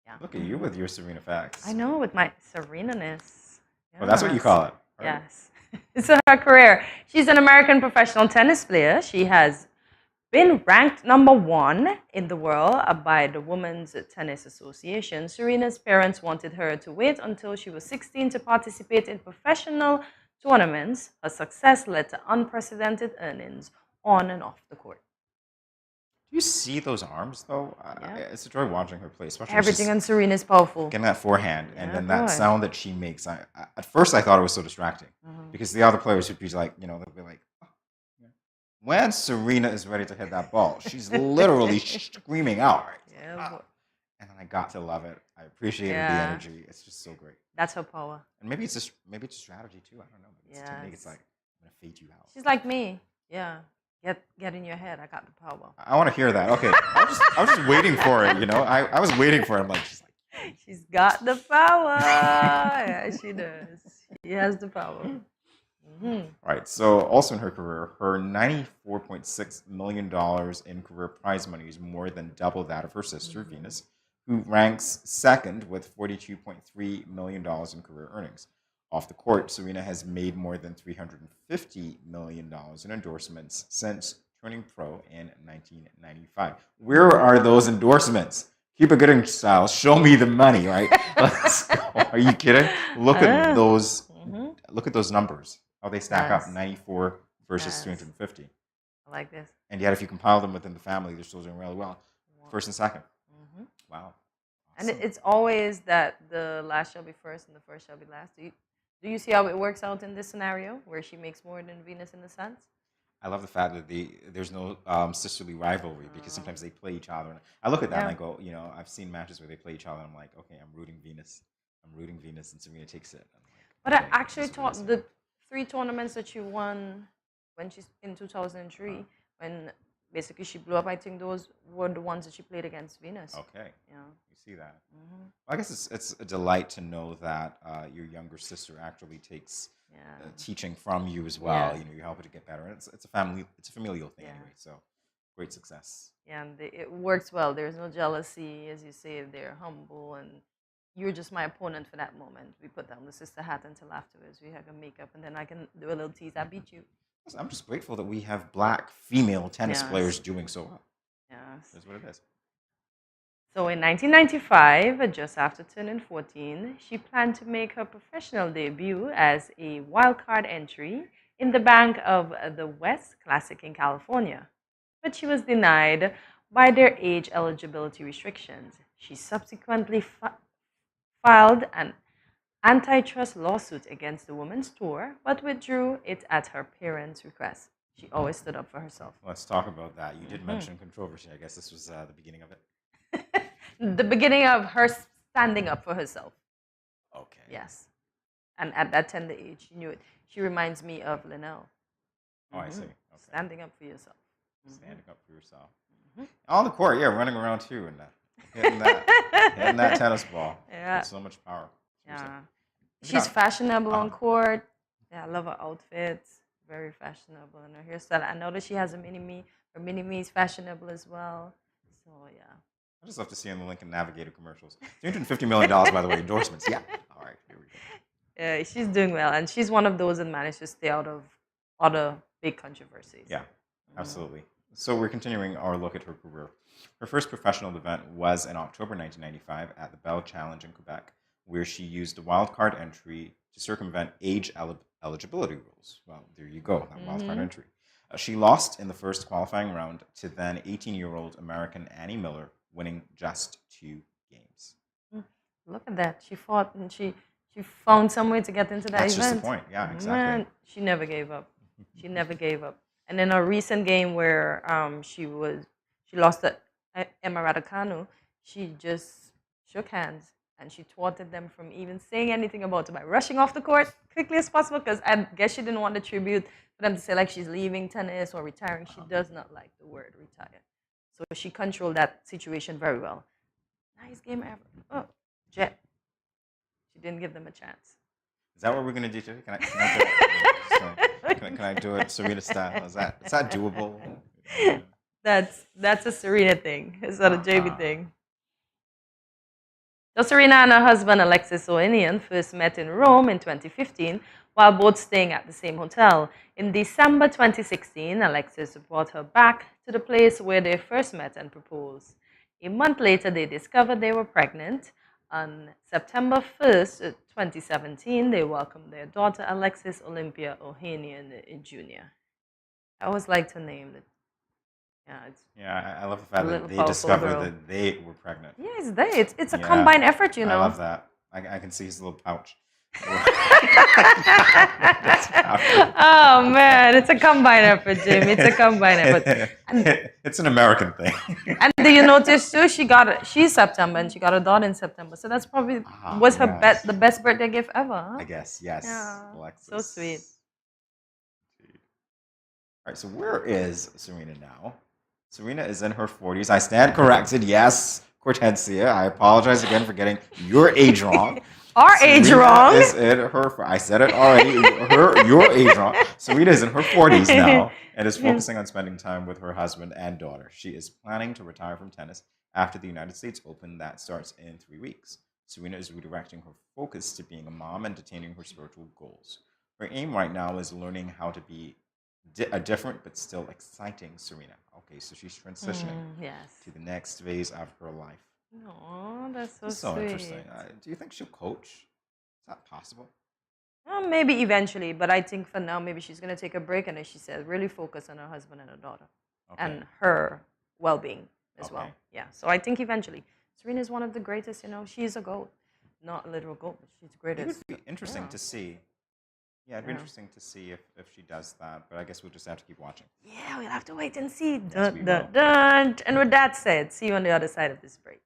Yeah. Look at you with your Serena facts. I know, with my Serena-ness. Well, that's what you call it. Right? Yes. So her career. She's an American professional tennis player. She has been ranked #1 in the world by the Women's Tennis Association. Serena's parents wanted her to wait until she was 16 to participate in professional tournaments. Her success led to unprecedented earnings on and off the court. Do you see those arms, though? It's a joy watching her play. Especially everything on Serena is powerful. Getting that forehand, and then that sound that she makes. At first, I thought it was so distracting because the other players would be like, they'll be like, oh. When Serena is ready to hit that ball, she's literally screaming out. Right? Yeah. And then I got to love it. I appreciated the energy. It's just so great. That's her power. And maybe it's a strategy too. I don't know. To me, it's like I'm gonna fade you out. She's like me. Yeah. Get in your head. I got the power. I want to hear that. Okay. I was just waiting for it. I was waiting for it. I'm like, she's got the power. Yeah, she does. She has the power. All right. So also in her career, her $94.6 million in career prize money is more than double that of her sister, Venus, who ranks second with $42.3 million in career earnings. Off the court, Serena has made more than $350 million in endorsements since turning pro in 1995. Where are those endorsements? Keep it good style. Show me the money, right? Let's go. Are you kidding? Look at those. Look at those numbers. How they stack up. 94 versus 350. I like this. And yet, if you compile them within the family, they're still doing really well. First and second. Wow. Awesome. And it's always that the last shall be first and the first shall be last. Do you see how it works out in this scenario where she makes more than Venus in the sense? I love the fact that there's no sisterly rivalry because sometimes they play each other. And I look at that and I go, I've seen matches where they play each other. And I'm like, okay, I'm rooting Venus, and Serena takes it. But I actually thought the 3 tournaments that she won when she's in 2003, when basically she blew up, I think those were the ones that she played against Venus. Okay. Yeah. You see that. Well, I guess it's a delight to know that your younger sister actually takes teaching from you as well. Yeah. You help her to get better. And it's a familial thing anyway. So great success. Yeah, and it works well. There's no jealousy, as you say. They're humble, and you're just my opponent for that moment. We put down the sister hat until afterwards. We hug and make up, and then I can do a little tease. I beat you. I'm just grateful that we have black female tennis players doing so well. Yes. That's what it is. So in 1995, just after turning 14, she planned to make her professional debut as a wildcard entry in the bank of the West Classic in California. But she was denied by their age eligibility restrictions. She subsequently filed an antitrust lawsuit against the women's tour, but withdrew it at her parents' request. She always stood up for herself. Let's talk about that. You did mention controversy. I guess this was the beginning of it. The beginning of her standing up for herself. Okay. Yes. And at that tender age, she knew it. She reminds me of Linnell. Oh, I see. Okay. Standing up for yourself. Standing up for yourself. On the court, running around too and hitting that tennis ball. Yeah. With so much power. Yeah. She's fashionable on court. Yeah, I love her outfits. Very fashionable. And her hairstyle. I know that she has a mini-me. Her mini-me is fashionable as well. So, yeah. I just love to see in the Lincoln Navigator commercials. $350 million, by the way, endorsements. Yeah. All right, here we go. Yeah, she's doing well. And she's one of those that managed to stay out of other big controversies. Yeah, absolutely. So we're continuing our look at her career. Her first professional event was in October 1995 at the Bell Challenge in Quebec, where she used a wildcard entry to circumvent age eligibility rules. Well, there you go, that wildcard entry. She lost in the first qualifying round to then 18-year-old American Annie Miller, winning just 2 games. Look at that. She fought and she found some way to get into that event. That's just the point. Yeah, exactly. Man, she never gave up. She never gave up. And in a recent game where she lost to Emma Raducanu, she just shook hands and she thwarted them from even saying anything about it by rushing off the court quickly as possible, because I guess she didn't want the tribute for them to say like she's leaving tennis or retiring. She does not like the word retire. So she controlled that situation very well. Nice game ever. Oh, Jet. She didn't give them a chance. Is that what we're going to do today? Can I do it Serena style? Is that doable? That's a Serena thing. It's not a Jamie thing. So Serena and her husband Alexis Ohanian first met in Rome in 2015 while both staying at the same hotel. In December 2016, Alexis brought her back to the place where they first met and proposed. A month later, they discovered they were pregnant. On September 1st, 2017, they welcomed their daughter Alexis Olympia Ohanian Jr. I always like to name it. Yeah, I love the fact that they discovered that they were pregnant. Yeah, it's they. It's a combined effort, you know. I love that. I can see his little pouch. Oh man, it's a combined effort, Jim. It's a combined effort. And, it's an American thing. And do you notice too? She's September and she got a daughter in September, so that's probably the best birthday gift ever. Huh? I guess yes. Yeah, Alexis. so sweet. All right, so where is Serena now? Serena is in her 40s. I stand corrected. Yes, Cortensia. I apologize again for getting your age wrong. Our age wrong. Is in her. I said it already. Your age wrong. Serena is in her 40s now and is focusing on spending time with her husband and daughter. She is planning to retire from tennis after the United States Open that starts in 3 weeks. Serena is redirecting her focus to being a mom and attaining her spiritual goals. Her aim right now is learning how to be a different but still exciting Serena. Okay, so she's transitioning to the next phase of her life. Oh, that's so So sweet. interesting. Do you think she'll coach? Is that possible? Well, maybe eventually, but I think for now, maybe she's going to take a break and, as she said, really focus on her husband and her daughter and her well-being as well. Yeah, so I think eventually. Serena is one of the greatest, you know, she's a GOAT. Not a literal GOAT, but she's the greatest. It would be interesting to see. Yeah, it'd be interesting to see if she does that, but I guess we'll just have to keep watching. Yeah, we'll have to wait and see. Yes, we will. And with that said, see you on the other side of this break.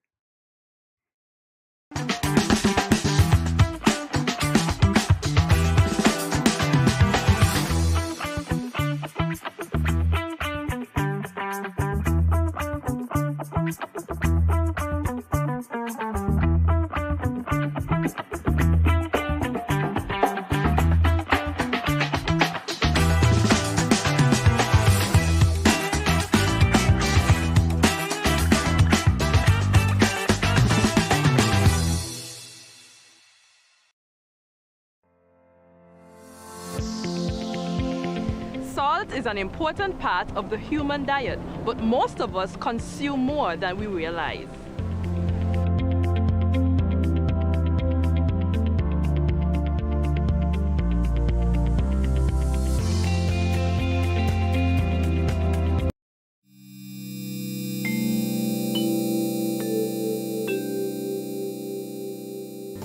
Salt is an important part of the human diet, but most of us consume more than we realize.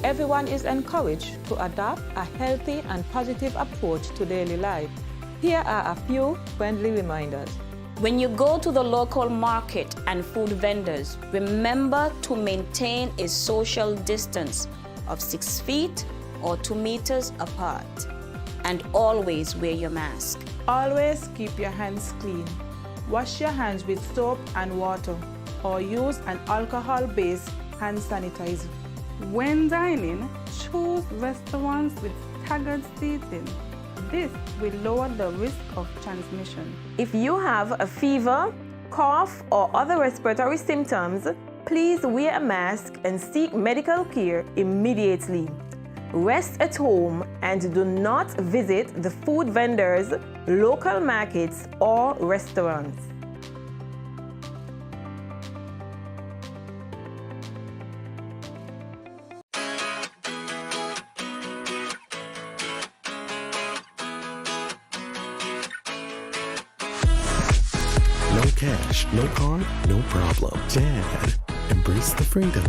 Everyone is encouraged to adopt a healthy and positive approach to daily life. Here are a few friendly reminders. When you go to the local market and food vendors, remember to maintain a social distance of 6 feet or 2 meters apart. And always wear your mask. Always keep your hands clean. Wash your hands with soap and water or use an alcohol-based hand sanitizer. When dining, choose restaurants with staggered seating. This will lower the risk of transmission. If you have a fever, cough, or other respiratory symptoms, please wear a mask and seek medical care immediately. Rest at home and do not visit the food vendors, local markets, or restaurants. No cash, no card, no problem. Dad, embrace the freedom.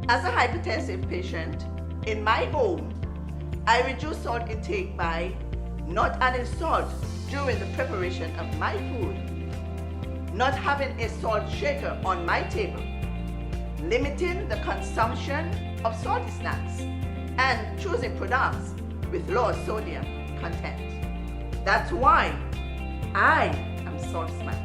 As a hypertensive patient, in my home, I reduce salt intake by not adding salt during the preparation of my food, not having a salt shaker on my table, limiting the consumption of salty snacks, and choosing products with low sodium content. That's why I am salt smart.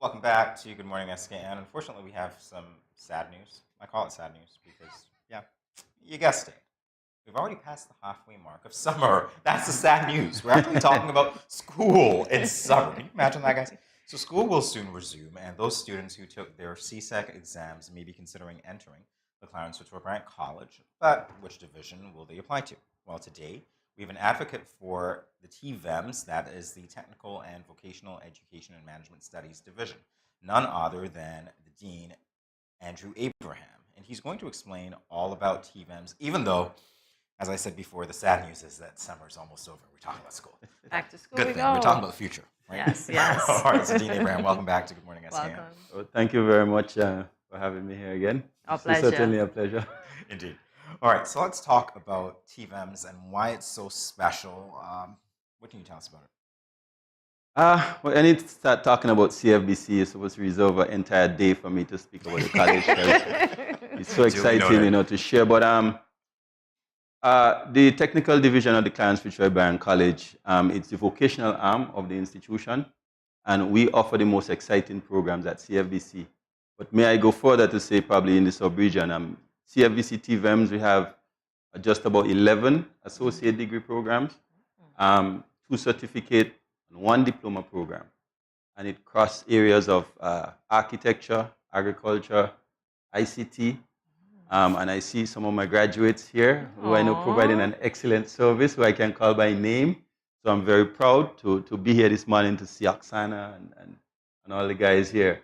Welcome back to Good Morning SKN. Unfortunately, we have some sad news. I call it sad news because, yeah, you guessed it. We've already passed the halfway mark of summer. That's the sad news. We're actually talking about school in summer. Can you imagine that, guys? So school will soon resume, and those students who took their CSEC exams may be considering entering the Clarence Fitzroy Bryant College. But which division will they apply to? Well, today, we have an advocate for the TVEMS, that is the Technical and Vocational Education and Management Studies Division, none other than the Dean, Andrew Abraham. And he's going to explain all about TVEMS, even though, as I said before, the sad news is that summer's almost over. We're talking about school. Back to school Good we thing. go. We're talking about the future, right? Yes, yes. All right, so Dean Abraham, welcome back to Good Morning SKN. Welcome. Well, thank you very much for having me here again. Our It's pleasure. certainly a pleasure. Indeed. All right, so let's talk about TVEMS and why it's so special. What can you tell us about it? Well, I need to start talking about CFBC. You're supposed to reserve an entire day for me to speak about the college. It's so exciting, to share. But the technical division of the Clarence Fitzroy Bryant College, it's the vocational arm of the institution, and we offer the most exciting programs at CFBC. But may I go further to say, probably in the sub-region, CFBC TVEMS, we have just about 11 associate degree programs, 2 certificate, and 1 diploma program. And it crosses areas of architecture, agriculture, ICT, and I see some of my graduates here who I know providing an excellent service, who I can call by name. So I'm very proud to be here this morning to see Oksana and all the guys here.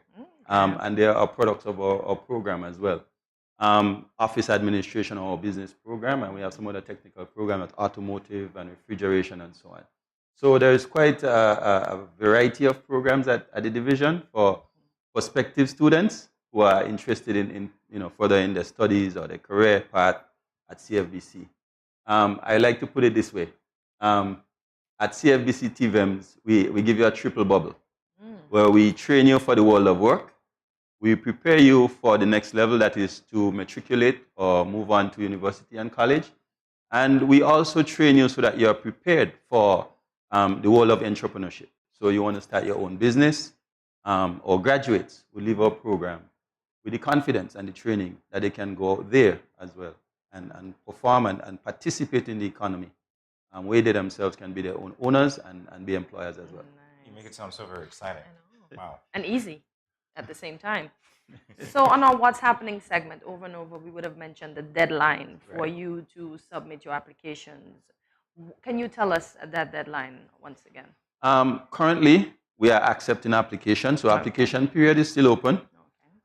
And they are products of our program as well. Office administration, our business program, and we have some other technical programs, like automotive and refrigeration and so on. So there is quite a variety of programs at the division for prospective students who are interested in furthering their studies or their career path at CFBC. I like to put it this way. At CFBC TVEMS, we give you a triple bubble, where we train you for the world of work. We prepare you for the next level, that is to matriculate or move on to university and college. And we also train you so that you are prepared for the world of entrepreneurship. So you want to start your own business, or graduates will leave our program with the confidence and the training that they can go out there as well and perform and participate in the economy, where they themselves can be their own owners and be employers as well. You make it sound so very exciting. Wow. And easy at the same time. So on our What's Happening segment, over and over, we would have mentioned the deadline for you to submit your applications. Can you tell us that deadline once again? Currently, we are accepting applications. So application period is still open.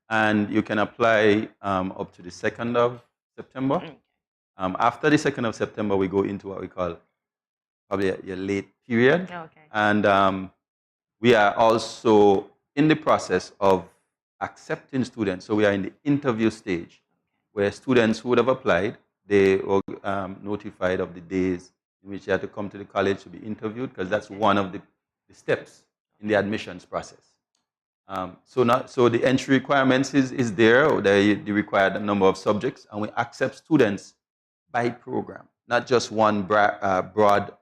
And you can apply up to the 2nd of September. After the 2nd of September, we go into what we call probably a late period. And we are also in the process of accepting students. So we are in the interview stage, where students who would have applied, they were notified of the days in which they had to come to the college to be interviewed, because that's one of the steps in the admissions process. So the entry requirements is there, the required number of subjects, and we accept students by program, not just one broad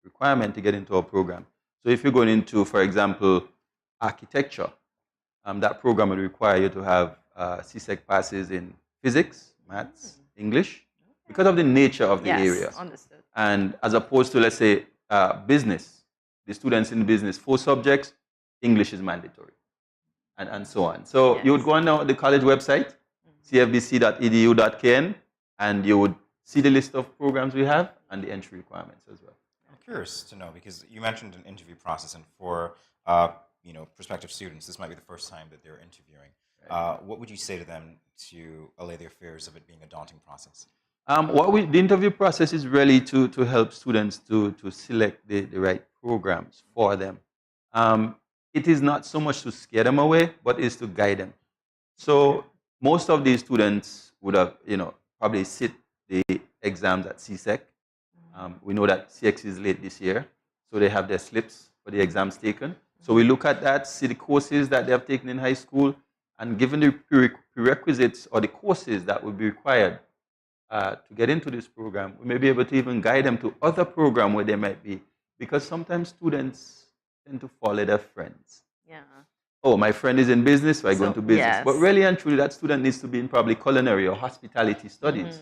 requirement to get into our program. So if you're going into, for example, architecture, that program will require you to have CSEC passes in physics, maths, English, because of the nature of the area. Understood. And as opposed to, let's say, business, the students in business, 4 subjects, English is mandatory, and so on. So you would go on the college website, cfbc.edu.kn, and you would see the list of programs we have and the entry requirements as well. I'm curious to know, because you mentioned an interview process, and for prospective students, this might be the first time that they're interviewing. What would you say to them to allay their fears of it being a daunting process? The interview process is really to help students to select the right programs for them. It is not so much to scare them away, but is to guide them. So most of these students would have, probably sit the exams at CSEC. We know that CX is late this year, so they have their slips for the exams taken. So we look at that, see the courses that they have taken in high school, and given the prerequisites or the courses that would be required to get into this program, we may be able to even guide them to other programs where they might be. Because sometimes students tend to follow their friends. Yeah. Oh, my friend is in business, so I go into business. Yes. But really and truly, that student needs to be in probably culinary or hospitality studies.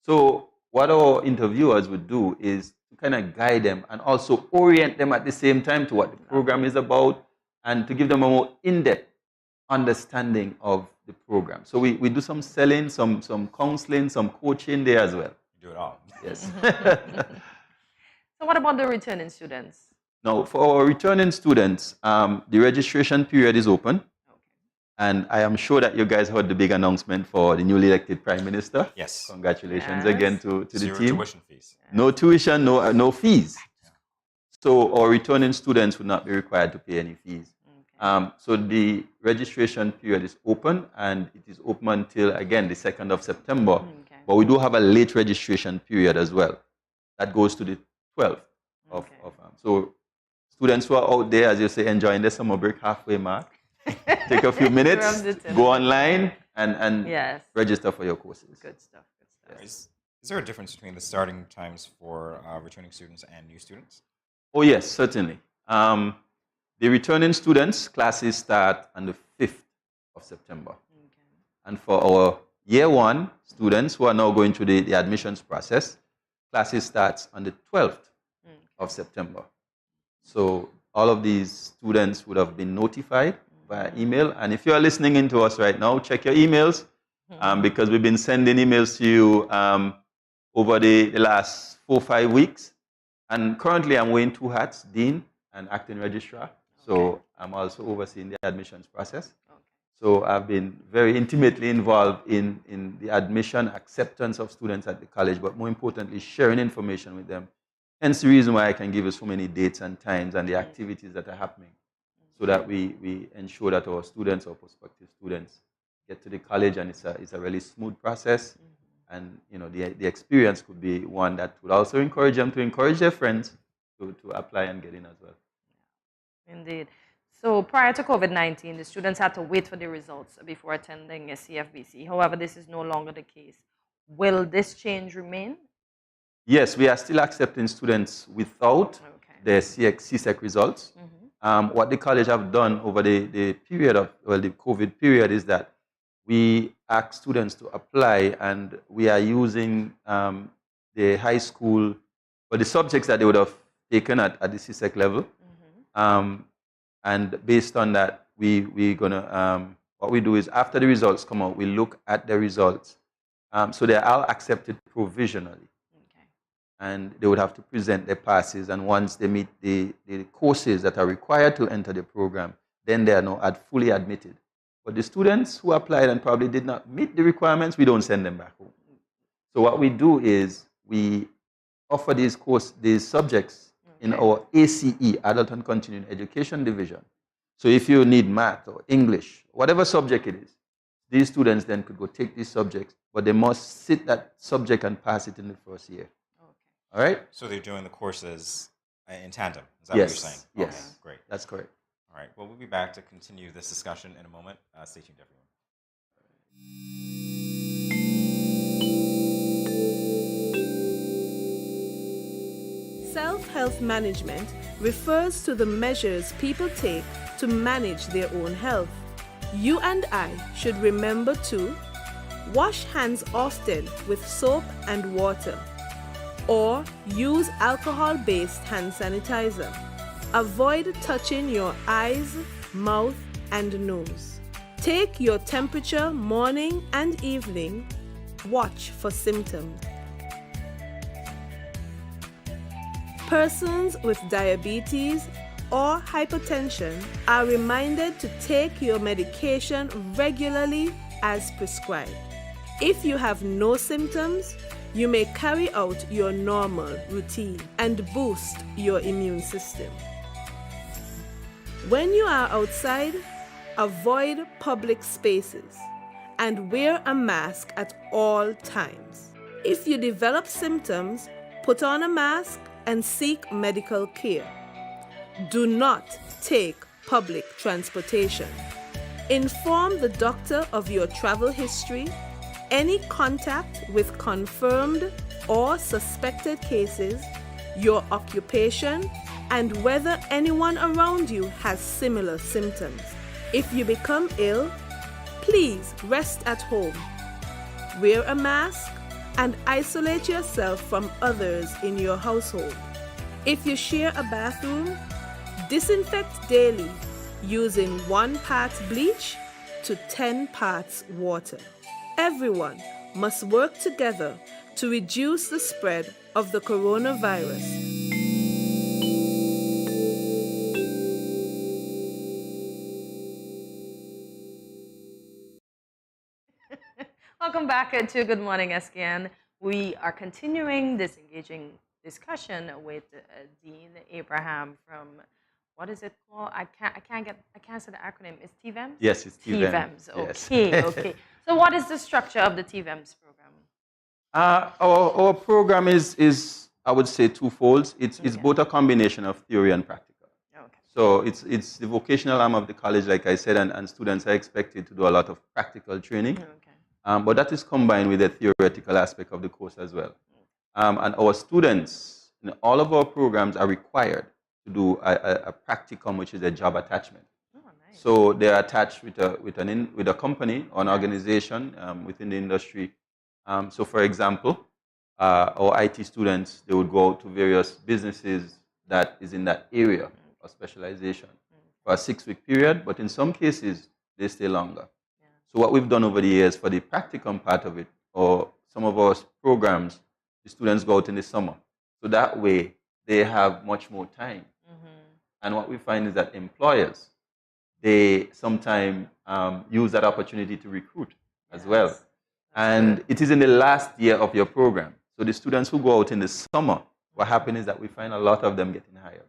So what our interviewers would do is to kind of guide them and also orient them at the same time to what the program is about and to give them a more in-depth understanding of the program. So we do some selling, some counseling, some coaching there as well. You do it all. Yes. So what about the returning students? Now, for our returning students, the registration period is open. And I am sure that you guys heard the big announcement for the newly elected Prime Minister. Yes. Congratulations again to the Zero team. tuition fees. No tuition, no fees. So our returning students would not be required to pay any fees. So the registration period is open, and it is open until, again, the 2nd of September. But we do have a late registration period as well. That goes to the 12th of so students who are out there, as you say, enjoying the summer break halfway mark, take a few minutes, go online, and register for your courses. Good stuff. Good stuff. Is there a difference between the starting times for returning students and new students? Oh, yes, certainly. The returning students, classes start on the 5th of September. And for our year 1 students who are now going through the admissions process, classes starts on the 12th of September. So all of these students would have been notified via email. And if you are listening in to us right now, check your emails because we've been sending emails to you over the last 4 or 5 weeks. And currently I'm wearing 2 hats, Dean and Acting Registrar. So I'm also overseeing the admissions process. So I've been very intimately involved in the admission, acceptance of students at the college, but more importantly, sharing information with them. Hence the reason why I can give you so many dates and times and the activities that are happening, so that we ensure that our students or prospective students get to the college and it's a really smooth process. And the experience could be one that would also encourage them to encourage their friends to apply and get in as well. Indeed. So prior to COVID-19, the students had to wait for the results before attending a CFBC. However, this is no longer the case. Will this change remain? Yes, we are still accepting students without their CSEC results. What the college have done over the period of, the COVID period is that we ask students to apply, and we are using the high school, or the subjects that they would have taken at the CSEC level. And based on that, we're gonna, what we do is after the results come out, we look at the results. So they're all accepted provisionally. And they would have to present their passes, and once they meet the courses that are required to enter the program, then they are now fully admitted. But the students who applied and probably did not meet the requirements, we don't send them back home. So what we do is we offer these subjects in our ACE, Adult and Continuing Education Division. So if you need math or English, whatever subject it is, these students then could go take these subjects, but they must sit that subject and pass it in the first year. All right? So they're doing the courses in tandem. Is that what you're saying? Yes. Okay, great. That's correct. All right. Well, we'll be back to continue this discussion in a moment. Stay tuned, everyone. Self-health management refers to the measures people take to manage their own health. You and I should remember to wash hands often with soap and water, or use alcohol-based hand sanitizer. Avoid touching your eyes, mouth, and nose. Take your temperature morning and evening. Watch for symptoms. Persons with diabetes or hypertension are reminded to take your medication regularly as prescribed. If you have no symptoms, you may carry out your normal routine and boost your immune system. When you are outside, avoid public spaces and wear a mask at all times. If you develop symptoms, put on a mask and seek medical care. Do not take public transportation. Inform the doctor of your travel history, any contact with confirmed or suspected cases, your occupation, and whether anyone around you has similar symptoms. If you become ill, please rest at home. Wear a mask and isolate yourself from others in your household. If you share a bathroom, disinfect daily using 1 part bleach to 10 parts water. Everyone must work together to reduce the spread of the coronavirus. Welcome back to Good Morning SKN. We are continuing this engaging discussion with Dean Abraham from, what is it called? I can't say the acronym. It's TVEMS? Yes, it's TVEMS. TVEMS. Yes. Okay, okay. So what is the structure of the TVEMS program? Our program is I would say twofold. It's both a combination of theory and practical. Okay. So it's the vocational arm of the college, like I said, and students are expected to do a lot of practical training. Okay. But that is combined with the theoretical aspect of the course as well. And our students in all of our programs are required to do a practicum, which is a job attachment. Oh, nice. So they are attached with a company or an organization within the industry. So for example, our IT students, they would go out to various businesses that is in that area of specialization for a 6-week period, but in some cases, they stay longer. Yeah. So what we've done over the years for the practicum part of it, or some of our programs, the students go out in the summer. So that way, they have much more time. And what we find is that employers, they sometimes use that opportunity to recruit as well. And it is in the last year of your program. So the students who go out in the summer, what happens is that we find a lot of them getting hired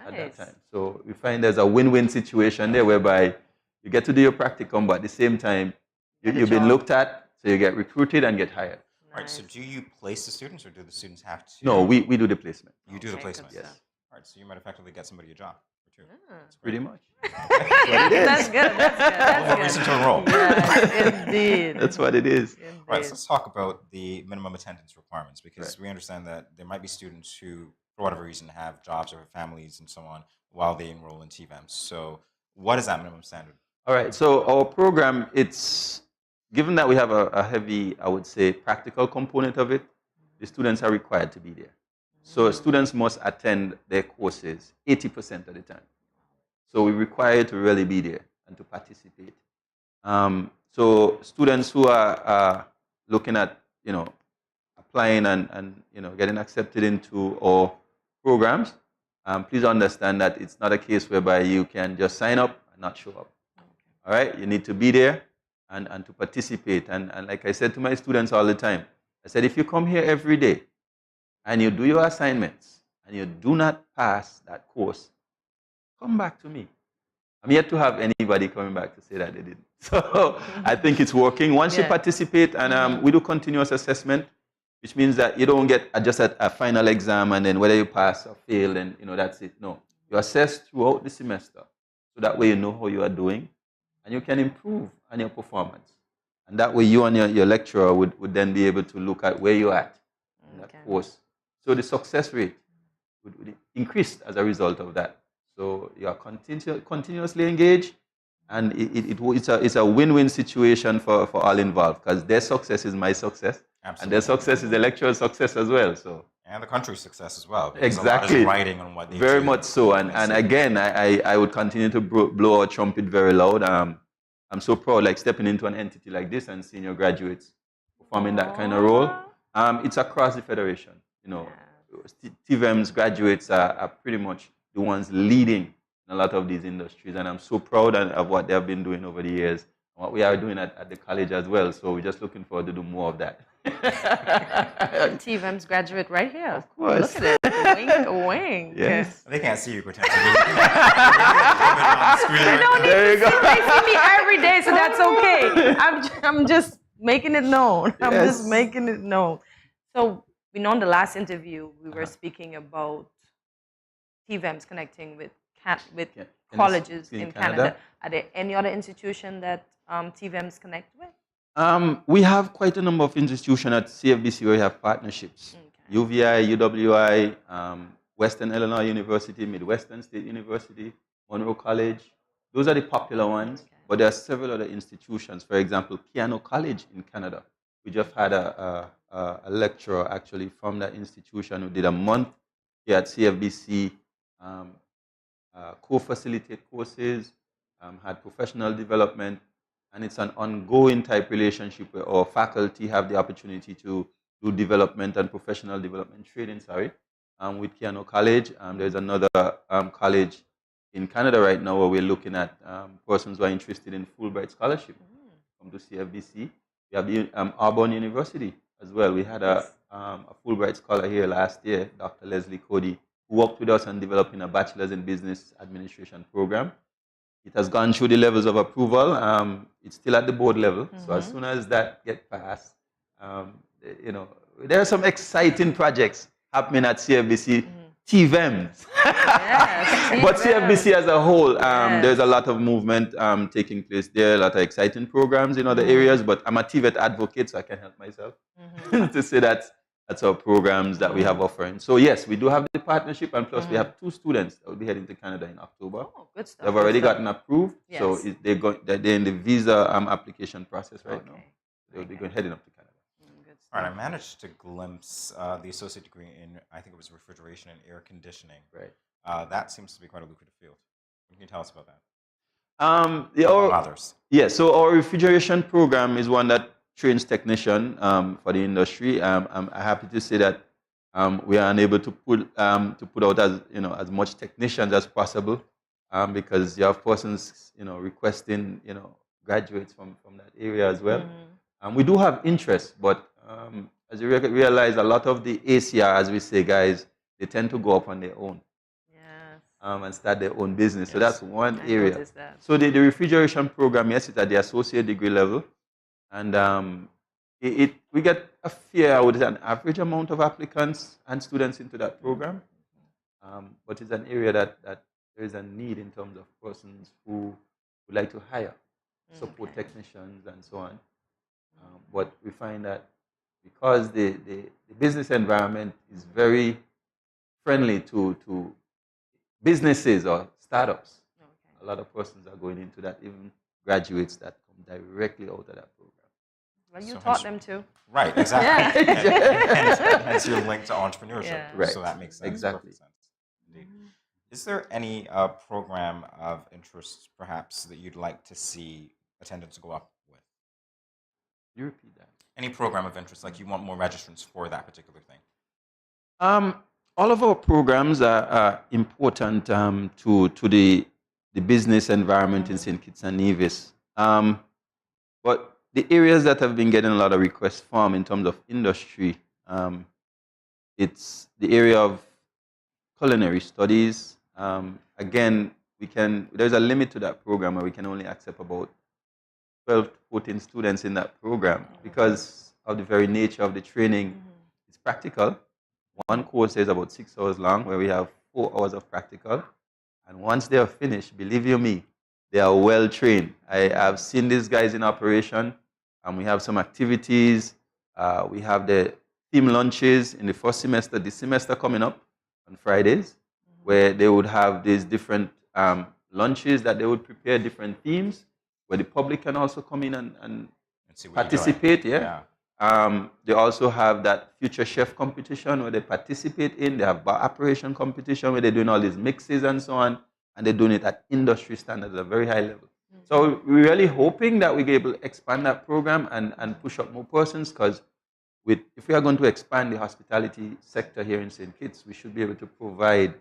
at that time. So we find there's a win-win situation there whereby you get to do your practicum, but at the same time, you've been looked at, so you get recruited and get hired. All right, so do you place the students, or do the students have to? No, we do the placement. You do the placement? Yes. All right, so you might effectively get somebody a job or two. Pretty much. That's good, that's good. Reason to enroll. Yes, indeed. That's what it is. All right, so let's talk about the minimum attendance requirements, because we understand that there might be students who, for whatever reason, have jobs or have families and so on while they enroll in TVEMS. So what is that minimum standard? All right, so our program, it's, given that we have a heavy, I would say, practical component of it, the students are required to be there. So students must attend their courses 80% of the time. So we require you to really be there and to participate. So students who are looking at, applying and getting accepted into our programs, please understand that it's not a case whereby you can just sign up and not show up. All right, you need to be there and to participate. And like I said to my students all the time, I said, if you come here every day and you do your assignments and you do not pass that course, come back to me. I'm yet to have anybody coming back to say that they didn't. So I think it's working. Once you participate, and we do continuous assessment, which means that you don't get just a final exam and then whether you pass or fail, and that's it. No, you assess throughout the semester, so that way you know how you are doing, and you can improve on your performance. And that way you and your lecturer would then be able to look at where you're at in that course. So the success rate would increase as a result of that. So you are continuously engaged, and it's a win-win situation for all involved, because their success is my success, and their success is the lecturer's success as well. So and the country's success as well. Exactly. A lot is riding on what they very do. much so. And again, I would continue to blow our trumpet very loud. I'm so proud, like stepping into an entity like this and seeing your graduates performing that kind of role. It's across the federation. TVEMS graduates are pretty much the ones leading in a lot of these industries, and I'm so proud of what they have been doing over the years, and what we are doing at the college as well. So we're just looking forward to do more of that. TVEMS graduate right here. Of course. Look at it. Wink, wink. Yes. They can't see you pretend. They don't need There you to go. They see me every day, so that's okay. I'm just making it known. I'm just Yes. making it known. So we know in the last interview we were speaking about TVEMs connecting with colleges in Canada. Are there any other institution that TVEMs connect with? We have quite a number of institutions at CFBC where we have partnerships. UVI, UWI, Western Illinois University, Midwestern State University, Monroe College. Those are the popular ones, but there are several other institutions. For example, Piano College in Canada. We just had a lecturer actually from that institution who did a month here at CFBC, co-facilitate courses, had professional development, and it's an ongoing type relationship where our faculty have the opportunity to do development and professional development training, with Piano College. There's another college in Canada right now where we're looking at persons who are interested in Fulbright scholarship come to CFBC. We have the Auburn University as well. We had a Fulbright scholar here last year, Dr. Leslie Cody, who worked with us on developing a Bachelor's in Business Administration program. It has gone through the levels of approval. It's still at the board level. So as soon as that gets passed, there are some exciting projects happening at CFBC. TVEMs. Yes, But CFBC as a whole, there's a lot of movement taking place there, a lot of exciting programs in other areas, but I'm a TVET advocate, so I can help myself to say that's our programs that we have offering. So yes, we do have the partnership, and plus we have 2 students that will be heading to Canada in October. Oh, good stuff. They've already gotten approved, Yes. so they're in the visa application process right now. They'll be heading up to Canada. All right, I managed to glimpse the associate degree in, I think it was refrigeration and air conditioning. Right. That seems to be quite a lucrative field. What can you tell us about that? So our refrigeration program is one that trains technician for the industry. I'm happy to say that we are unable to put out as much technicians as possible because you have persons requesting graduates from that area as well. We do have interest, but as you realize, a lot of the ACR, as we say, guys, they tend to go up on their own. And start their own business. So that's one area. So the refrigeration program, yes, it's at the associate degree level. And we get a fair, I would say, an average amount of applicants and students into that program. But it's an area that there is a need in terms of persons who would like to hire support technicians and so on. But we find that because the business environment is very friendly to businesses or startups, a lot of persons are going into that, even graduates that come directly out of that program. Well, you taught them to. Right, exactly. Hence your link to entrepreneurship. Yeah. Right. So that makes sense. Exactly. Perfect sense. Indeed. Is there any program of interest, perhaps, that you'd like to see attendance go up with? You repeat that. Any program of interest, like you want more registrants for that particular thing? All of our programs are important to the business environment in St. Kitts and Nevis. But the areas that have been getting a lot of requests from in terms of industry, it's the area of culinary studies. Again, there's a limit to that program where we can only accept about 12 to 14 students in that program because of the very nature of the training. It's practical. One course is about 6 hours long, where we have 4 hours of practical. And once they are finished, believe you me, they are well trained. I have seen these guys in operation, and we have some activities. We have the theme lunches in the first semester, this semester coming up on Fridays, where they would have these different lunches that they would prepare different themes, where the public can also come in and participate. They also have that future chef competition where they participate in. They have bar operation competition where they're doing all these mixes and so on, and they're doing it at industry standards at a very high level. So we're really hoping that we're able to expand that program and push up more persons, because if we are going to expand the hospitality sector here in St. Kitts, we should be able to provide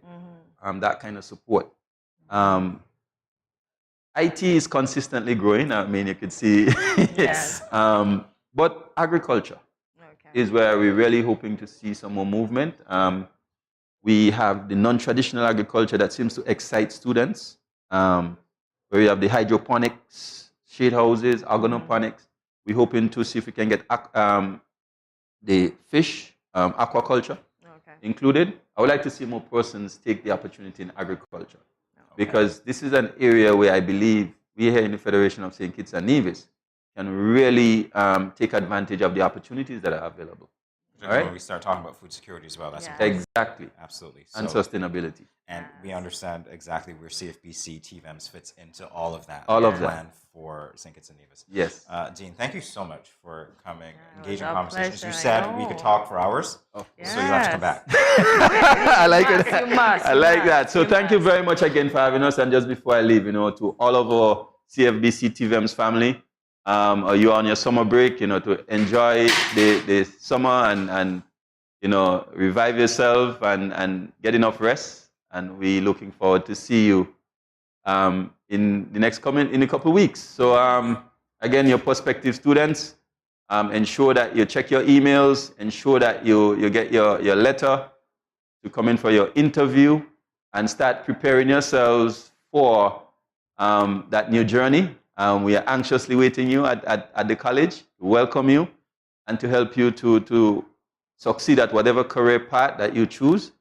that kind of support. IT is consistently growing. I mean, you could see. But agriculture is where we're really hoping to see some more movement. We have the non-traditional agriculture that seems to excite students, where we have the hydroponics, shade houses, organoponics. We're hoping to see if we can get the fish, aquaculture included. I would like to see more persons take the opportunity in agriculture, because this is an area where I believe we here in the Federation of St. Kitts and Nevis can really take advantage of the opportunities that are available. All right? When we start talking about food security as well, that's Exactly. Absolutely. And sustainability. And we understand exactly where CFBC TVEMS fits into all of that. All of that. Plan for St. Kitts and Nevis. Yes. Dean, thank you so much for coming, engaging our conversations. pleasure, You I said we could talk for hours, so you have to come back. I like it. You must. I like that. So thank you very much again for having us. And just before I leave, to all of our CFBC TVEMS family, you're on your summer break, to enjoy the summer and revive yourself and get enough rest. And we're looking forward to see you in the next in a couple of weeks. So again, your prospective students, ensure that you check your emails, ensure that you get your letter to come in for your interview, and start preparing yourselves for that new journey. We are anxiously waiting you at the college to welcome you and to help you to succeed at whatever career path that you choose.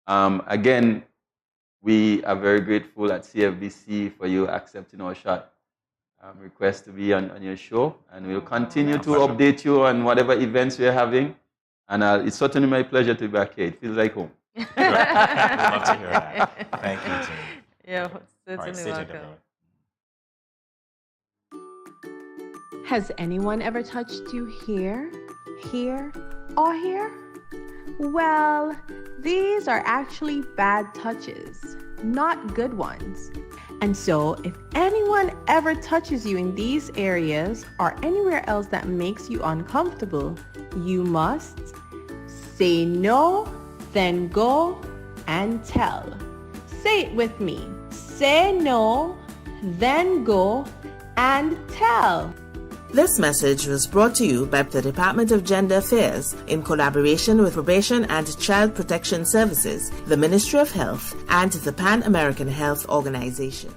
Again, we are very grateful at CFBC for you accepting our short request to be on your show, and we'll continue to update you on whatever events we're having. And it's certainly my pleasure to be back here. It feels like home. We'd love to hear that. Thank you, Dean. Yeah, All certainly right, welcome. Has anyone ever touched you here, or here? Well, these are actually bad touches, not good ones. And so, if anyone ever touches you in these areas or anywhere else that makes you uncomfortable, you must say no, then go and tell. Say it with me. Say no, then go and tell. This message was brought to you by the Department of Gender Affairs in collaboration with Probation and Child Protection Services, the Ministry of Health, and the Pan American Health Organization.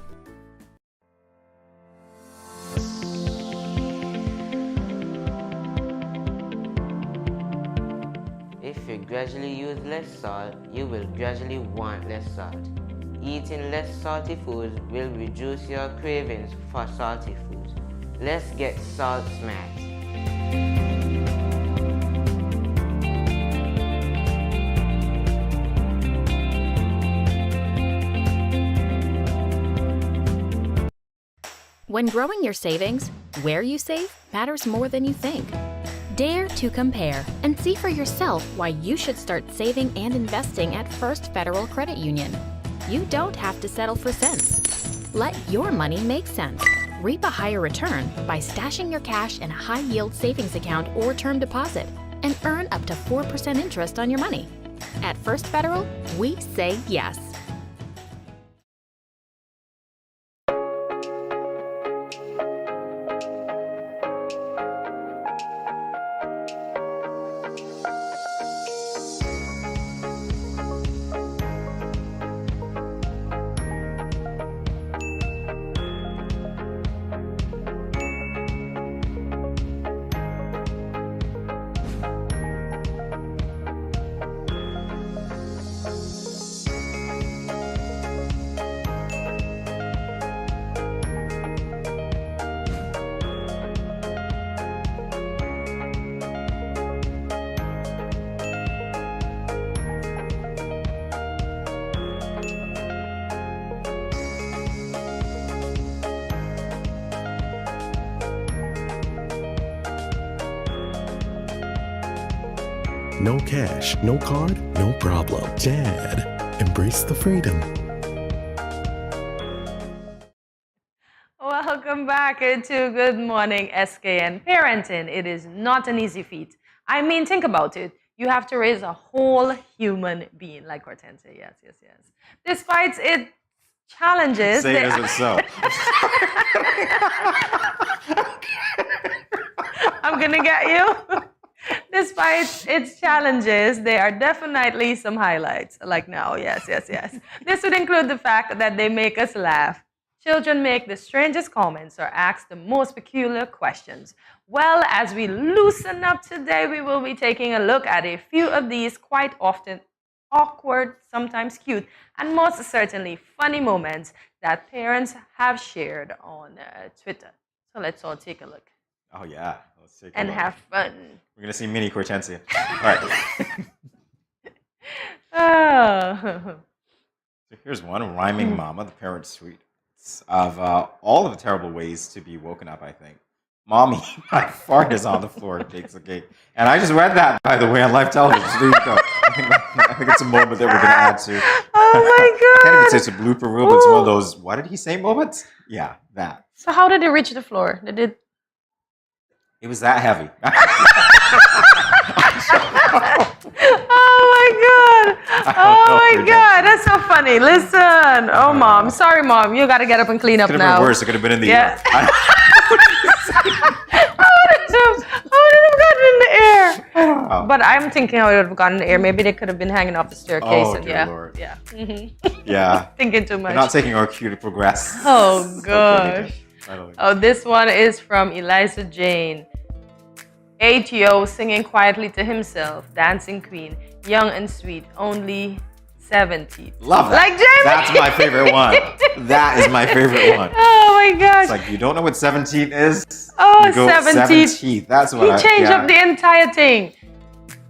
If you gradually use less salt, you will gradually want less salt. Eating less salty foods will reduce your cravings for salty foods. Let's get salt smacked. When growing your savings, where you save matters more than you think. Dare to compare and see for yourself why you should start saving and investing at First Federal Credit Union. You don't have to settle for cents. Let your money make sense. Reap a higher return by stashing your cash in a high-yield savings account or term deposit and earn up to 4% interest on your money. At First Federal, we say yes. No cash, no card, no problem. Dad, embrace the freedom. Welcome back to Good Morning SKN. Parenting, it is not an easy feat. I mean, think about it. You have to raise a whole human being, like Hortensia. Yes. Despite its challenges. Say it as so. I'm gonna get you. Despite its challenges, there are definitely some highlights. Like now, yes. This would include the fact that they make us laugh. Children make the strangest comments or ask the most peculiar questions. Well, as we loosen up today, we will be taking a look at a few of these quite often awkward, sometimes cute, and most certainly funny moments that parents have shared on Twitter. So let's all take a look. Oh, yeah. Let's take a and look. have fun. We're going to see mini Hortensia. All right. Oh. So here's one rhyming mama, the parent suite of all of the terrible ways to be woken up, I think. Mommy, my fart is on the floor, takes a cake. And I just read that, by the way, on live television. So there you go. I think it's a moment that we're going to add to. Oh my God. I can't even say it's a blooper reel, but it's one of those, what did he say moments? Yeah, that. So how did it reach the floor? It was that heavy. Oh my God, that's so funny. Listen, oh mom, sorry mom, you got to get up and clean up Could now. have been worse. It could have been in the air. I would have gotten in the air. Oh. But I'm thinking I would have gotten in the air. Maybe they could have been hanging off the staircase. Oh, and dear Lord. Yeah. Yeah. Thinking too much. We're not taking our cue to progress. Oh gosh. Okay, Oh, this one is from Eliza Jane. ATO singing quietly to himself, dancing queen, young and sweet, only 70. Love that. Like Jamie. That's my favorite one. That is my favorite one. Oh my gosh. It's like, you don't know what 17th is? Oh, You go 17th. That's what He changed up the entire thing.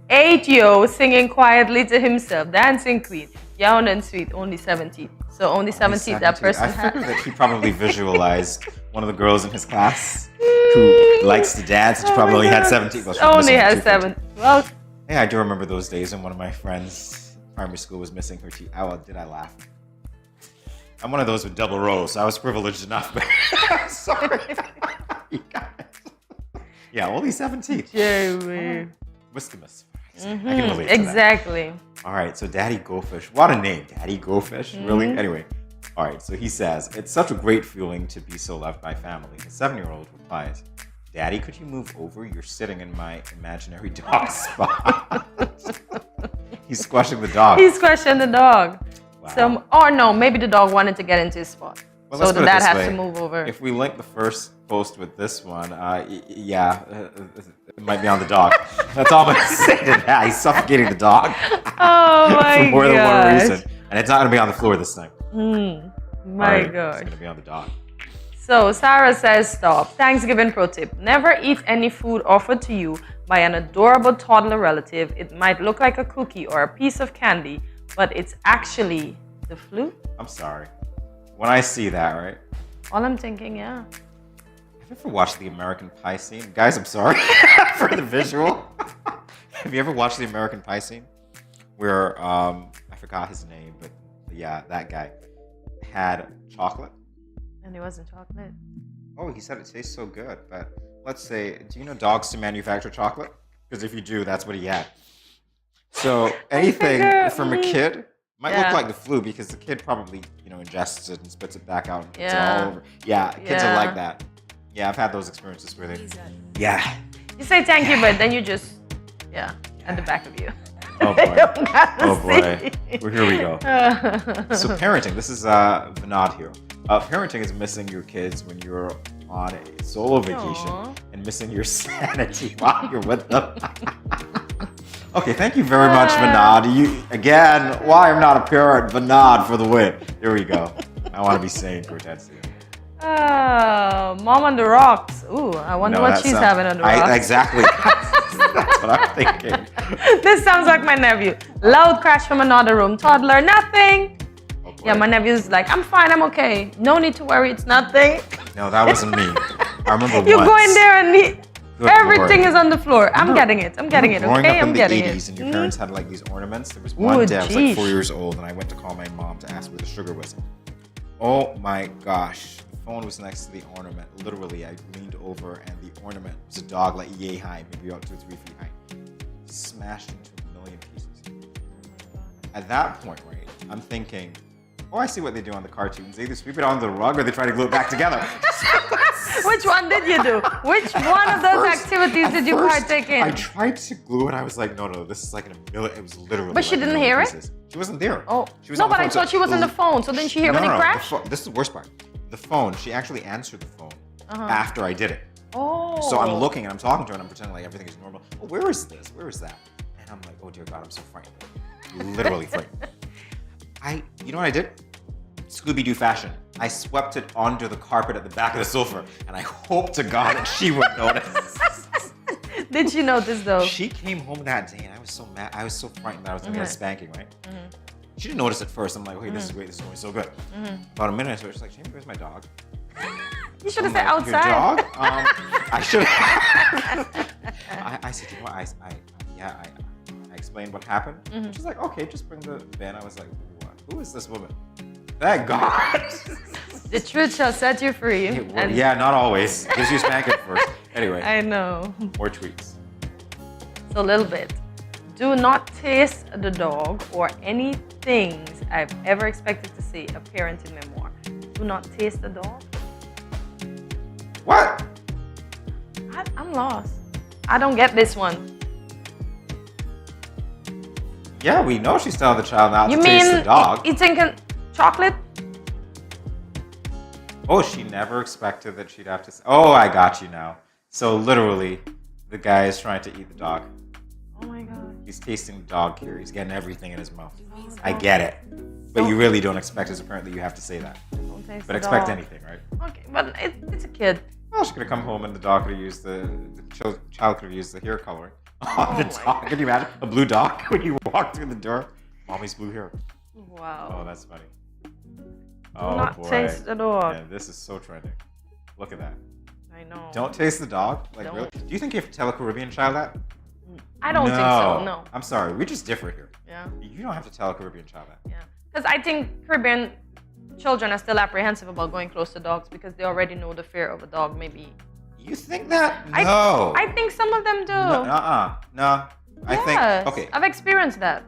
ATO singing quietly to himself, dancing queen, young and sweet, only 17. So only 17th that person I had. figured that he probably visualized one of the girls in his class who likes to dance. She probably only had 17. Well, she was Only missing has two 7. Well, yeah, I do remember those days when one of my friends in primary school was missing her teeth. Oh, did I laugh? I'm one of those with double rows, so I was privileged enough. But I'm sorry. You guys. Yeah, only 17. Jeremy. Whiskemus. I can relate to that. Exactly. All right, so Daddy Goldfish. What a name, Daddy Goldfish. Really? Mhm. Anyway, all right, so he says, it's such a great feeling to be so loved by family. The 7-year-old replies, Daddy, could you move over? You're sitting in my imaginary dog spot. He's squashing the dog. He's squashing the dog. Wow. Or no, maybe the dog wanted to get into his spot. Well, So let's the put it dad this has way. to move over. If we link the first post with this one, it might be on the dog. That's all I'm going to say to that. He's suffocating the dog. Oh my For more than one gosh. reason. And it's not going to be on the floor this time. My All right, gosh. It's going to be on the dog. So Sarah says, stop. Thanksgiving pro tip. Never eat any food offered to you by an adorable toddler relative. It might look like a cookie or a piece of candy, but it's actually the flu. I'm sorry. When I see that, right? All I'm thinking, yeah. Have you ever watched the American Pie scene? Guys, I'm sorry for the visual. Have you ever watched the American Pie scene? Where, I forgot his name, but yeah, that guy had chocolate. And it wasn't chocolate. Oh, he said it tastes so good, but let's say, do you know dogs to manufacture chocolate? Because if you do, that's what he had. So anything from a kid might look like the flu because the kid probably, ingests it and spits it back out and puts it all over. Yeah, kids are like that. Yeah, I've had those experiences where they, You say thank you, but then you just, at the back of you. Oh boy. Oh boy. Well, here we go. So parenting, this is Vinod here. Parenting is missing your kids when you're on a solo vacation and missing your sanity while you're with them. Okay, thank you very much, Vinod. You again, why I'm not a parent, Vinod for the win. There we go. I want to be sane, Cortez. Mom on the rocks. Ooh, I wonder what she's having on the rocks. Exactly. That's what I'm thinking. This sounds like my nephew. Loud crash from another room. Toddler, nothing. Yeah, my nephew's like, I'm fine, I'm okay. No need to worry, it's nothing. No, that wasn't me. I remember You once. go in there and Good everything Lord. is on the floor. I'm getting it. I'm getting it. Growing Okay, up in I'm the getting 80s it. and your parents had like these ornaments. There was one Ooh, day I was like 4 geez. years old and I went to call my mom to ask where the sugar was. Oh my gosh. The phone was next to the ornament. Literally, I leaned over and the ornament was a dog like yay high, maybe about 2 or 3 feet high. Smashed into a million pieces. At that point, right, I'm thinking, Oh, I see what they do on the cartoons. They either sweep it onto the rug or they try to glue it back together. Which one did you do? Which one of those activities did you partake in? I tried to glue it. I was like, no, this is like in a million. It was literally. But she like didn't hear it? She wasn't there. Oh, she was no, on the but I phone, thought she was on the phone. So didn't she hear when it crashed? This is the worst part. The phone. She actually answered the phone after I did it. Oh. So I'm looking and I'm talking to her and I'm pretending like everything is normal. Oh, where is this? Where is that? And I'm like, oh dear God, I'm so frightened. Literally frightened. You know what I did? Scooby-Doo fashion. I swept it onto the carpet at the back of the sofa, and I hope to God that she would notice. Did she notice though? She came home that day, and I was so mad. I was so frightened that I was gonna get a spanking, right? She didn't notice at first. I'm like, okay, this is great. This is going so good. About a minute, so she's like, Jamie, where's my dog? You should have said like, outside. Your dog? I should have. I said, you know what? I explained what happened. She's like, okay, just bring the bin. I was like, what? Who is this woman? Thank God. The truth shall set you free. Yeah, not always. Gives you a spanking first. Anyway. I know. More tweets. So a little bit. Do not taste the dog or any things I've ever expected to see. A parenting memoir. Do not taste the dog. What? I'm lost. I don't get this one. Yeah, we know she's telling the child not You to taste the mean dog. eating chocolate? Oh, she never expected that she'd have to. Oh, I got you now. So literally, the guy is trying to eat the dog. Oh my God. He's tasting the dog here. He's getting everything in his mouth. I get it. But you really don't expect as a parent that you have to say that. Don't taste But the expect dog. anything, right? Okay, but it's a kid. Well, she's gonna come home and the dog could have used the child could have used the hair coloring on the dog. Can you imagine a blue dog when you walk through the door? Mommy's blue hair. Wow. Oh, that's funny. Do not taste the dog. Yeah, this is so trending. Look at that. I know. Don't taste the dog? Like, Don't. really? Do you think you have to tell a Caribbean child that? I don't think so, no. I'm sorry. We just differ here. Yeah. You don't have to tell a Caribbean child that. Yeah. Because I think Caribbean children are still apprehensive about going close to dogs because they already know the fear of a dog, maybe. You think that? No. I think some of them do. No. I think, okay. I've experienced that.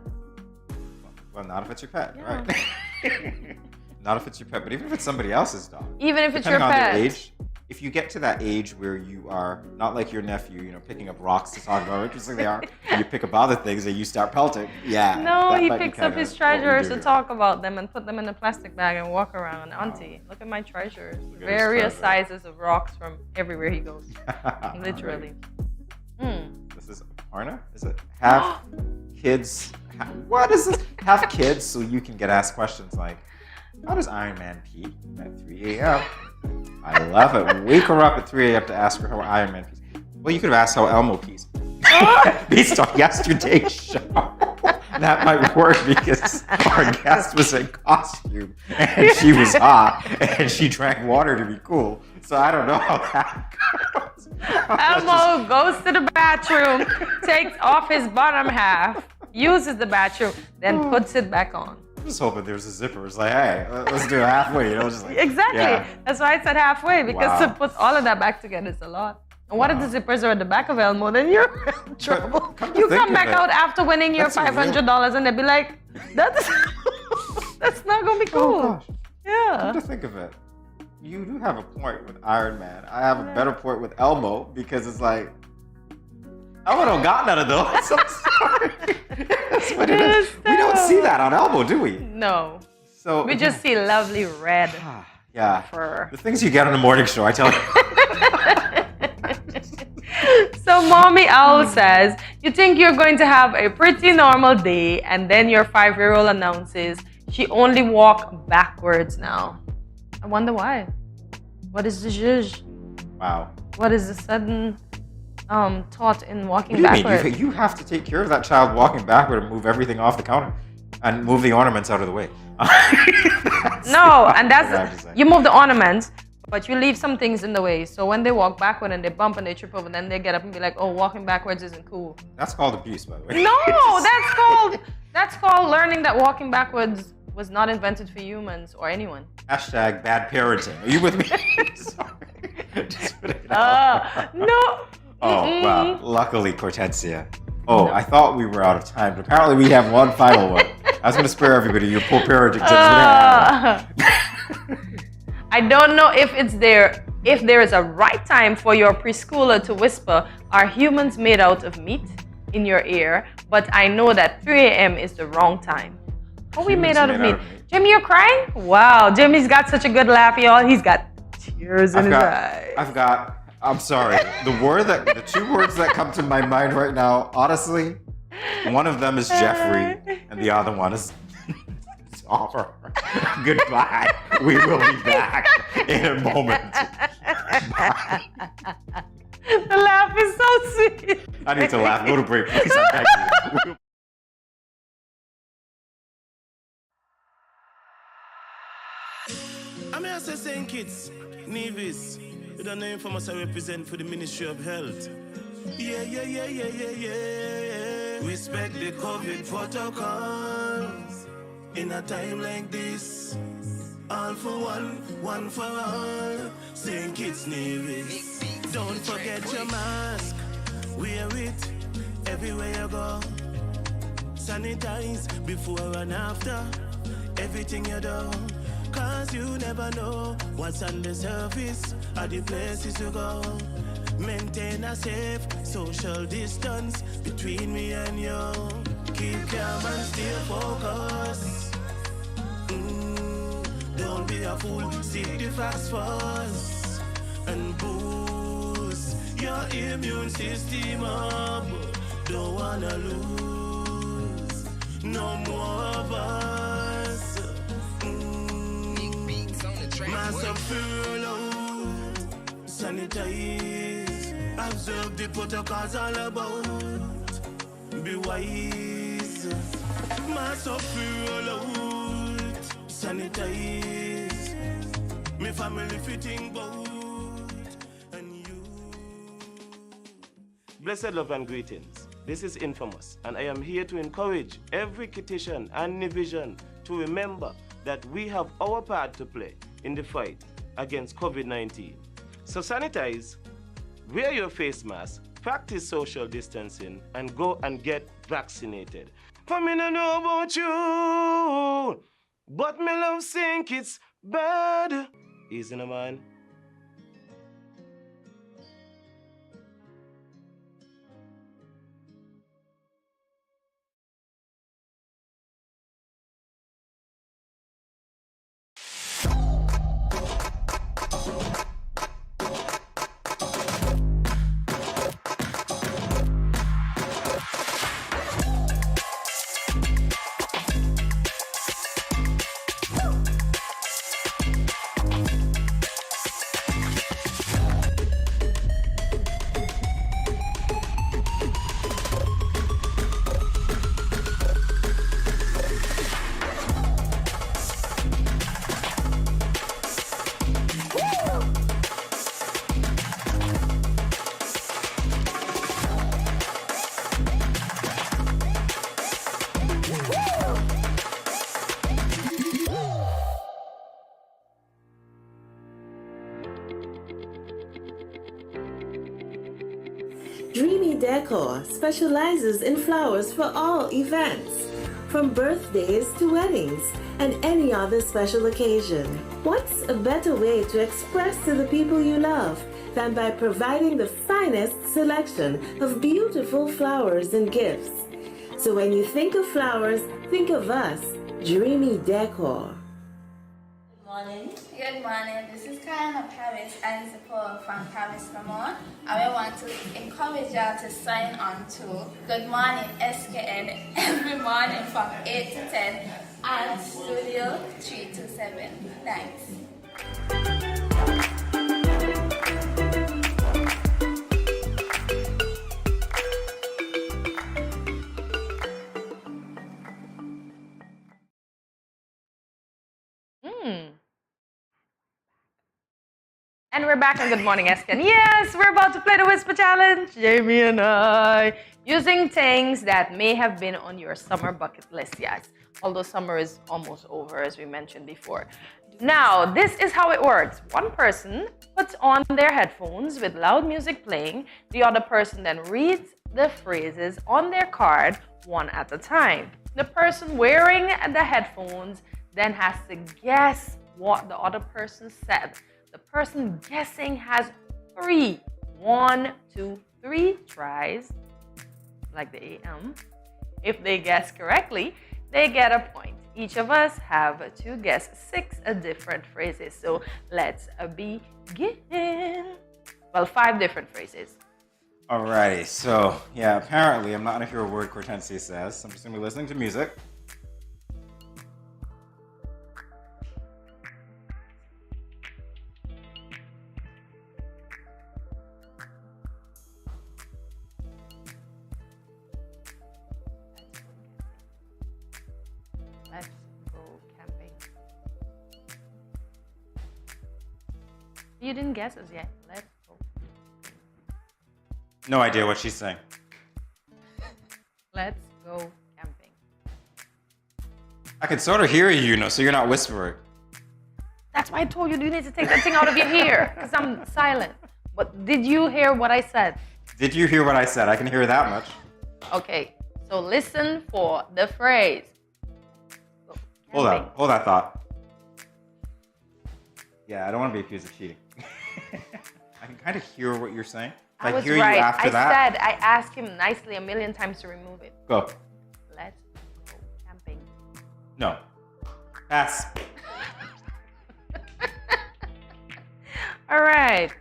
Well, not if it's your pet, right? Not if it's your pet, but even if it's somebody else's dog. Even if it's your depending on pet. their age, if you get to that age where you are not like your nephew, picking up rocks to talk about how interesting they are, and you pick up other things and you start pelting. Yeah. No, that he might be picks up kinda his what we treasures do to here. talk about them and put them in a plastic bag and walk around. Auntie, look at my treasures. at his Various treasure. sizes of rocks from everywhere he goes. Literally. This is Arna? Is it have kids? What is this? Have kids so you can get asked questions like, how does Iron Man pee at 3 a.m.? I love it. Wake her up at 3 a.m. to ask her how Iron Man pees. Well, you could have asked how Elmo pees. Based on yesterday's show. That might work because our guest was in costume and she was hot and she drank water to be cool. So I don't know how that goes. Elmo goes to the bathroom, takes off his bottom half, uses the bathroom, then puts it back on. I'm just hoping there's a zipper. It's like, hey, let's do it halfway. Just like, Exactly. yeah. That's why I said halfway, because Wow. to put all of that back together is a lot. And what if the zippers are at the back of Elmo? Then you're in trouble. You think come of back it, out after winning your that's a real- $500 and they'll be like, that's not going to be cool. Come Yeah. to think of it, you do have a point with Iron Man. I have a better point with Elmo because it's like, Elmo don't got none of those. I'm sorry. That's what it is. We don't see that on Elmo, do we? No. So We just see lovely red yeah, fur. the things you get on the morning show, I tell you. So Mommy Owl says, you think you're going to have a pretty normal day and then your 5-year-old announces she only walk backwards now. I wonder why. What is the zhuzh? Wow. What is the sudden thought in walking What do you backwards? mean? You have to take care of that child walking backward and move everything off the counter and move the ornaments out of the way. No, and what I have to that's say. you move the ornaments, but you leave some things in the way. So when they walk backward and they bump and they trip over, then they get up and be like, "Oh, walking backwards isn't cool." That's called abuse, by the way. No, that's called learning that walking backwards was not invented for humans or anyone. Hashtag bad parenting. Are you with me? Sorry. Just putting it out. No. Oh, wow. Luckily, Cortesia. Oh, I thought we were out of time, but apparently we have one final one. I was going to spare everybody your poor parenting tips. I don't know if there is a right time for your preschooler to whisper, "Are humans made out of meat?" in your ear, but I know that 3 a.m. is the wrong time. Are we made out of meat? Jimmy, you're crying? Wow, Jimmy's got such a good laugh, y'all. He's got tears in his eyes. I'm sorry. The two words that come to my mind right now, honestly, one of them is Jeffrey, and the other one is Offer. Goodbye. We will be back in a moment. Bye. The laugh is so sweet. I need to laugh. Go to break, please. I beg you. I'm here to St. Kitts, Nevis, with a name from us I represent for the Ministry of Health. Yeah. Respect the COVID protocols. In a time like this, all for one for all. St. Kitts, Nevis. Don't forget your mask. Wear it everywhere you go. Sanitize before and after everything you do. Cause you never know what's on the surface of the places you go. Maintain a safe social distance between me and you. Keep calm and stay focused. Don't be a fool, seek the facts first. And boost your immune system up. Don't wanna lose no more of us. Mask up, furlough, sanitize, observe the protocols all about. Be wise. Mask up, furlough, sanitize. Me family fitting boat. Blessed love and greetings. This is Infamous, and I am here to encourage every Kittitian and Nivision to remember that we have our part to play in the fight against COVID-19. So sanitize, wear your face mask, practice social distancing, and go and get vaccinated. For me no know about you, but me love think it's bad. Easy no man. Dreamy Decor specializes in flowers for all events, from birthdays to weddings and any other special occasion. What's a better way to express to the people you love than by providing the finest selection of beautiful flowers and gifts? So when you think of flowers, think of us, Dreamy Decor. Good morning. This is Karen of Paris and support from Paris Lamont. And we want to encourage y'all to sign on to Good Morning SKN every morning from 8 to 10 at Studio 327. Thanks. And we're back on Good Morning SKN. Yes, we're about to play the Whisper Challenge, Jamie and I. Using things that may have been on your summer bucket list, yes. Although summer is almost over, as we mentioned before. Now, this is how it works. One person puts on their headphones with loud music playing. The other person then reads the phrases on their card one at a time. The person wearing the headphones then has to guess what the other person said. The person guessing has 3, 1, 2, 3 tries, like the AM. If they guess correctly, they get a point. Each of us have to guess 6 different phrases. So let's begin. Well, 5 different phrases. Alrighty, so yeah, apparently I'm not gonna hear a word Cortensia says. I'm just gonna be listening to music. Let's go camping. You didn't guess us yet. Let's go. No idea what she's saying. Let's go camping. I can sort of hear you, so you're not whispering. That's why I told you need to take that thing out of your ear, because I'm silent. But did you hear what I said? Did you hear what I said? I can hear that much. Okay, so listen for the phrase. Hold that thought. Yeah, I don't want to be accused of cheating. I can kind of hear what you're saying. I was hear right. you after that. I asked him nicely 1,000,000 times to remove it. Go. Let's go camping. No. Pass. All right.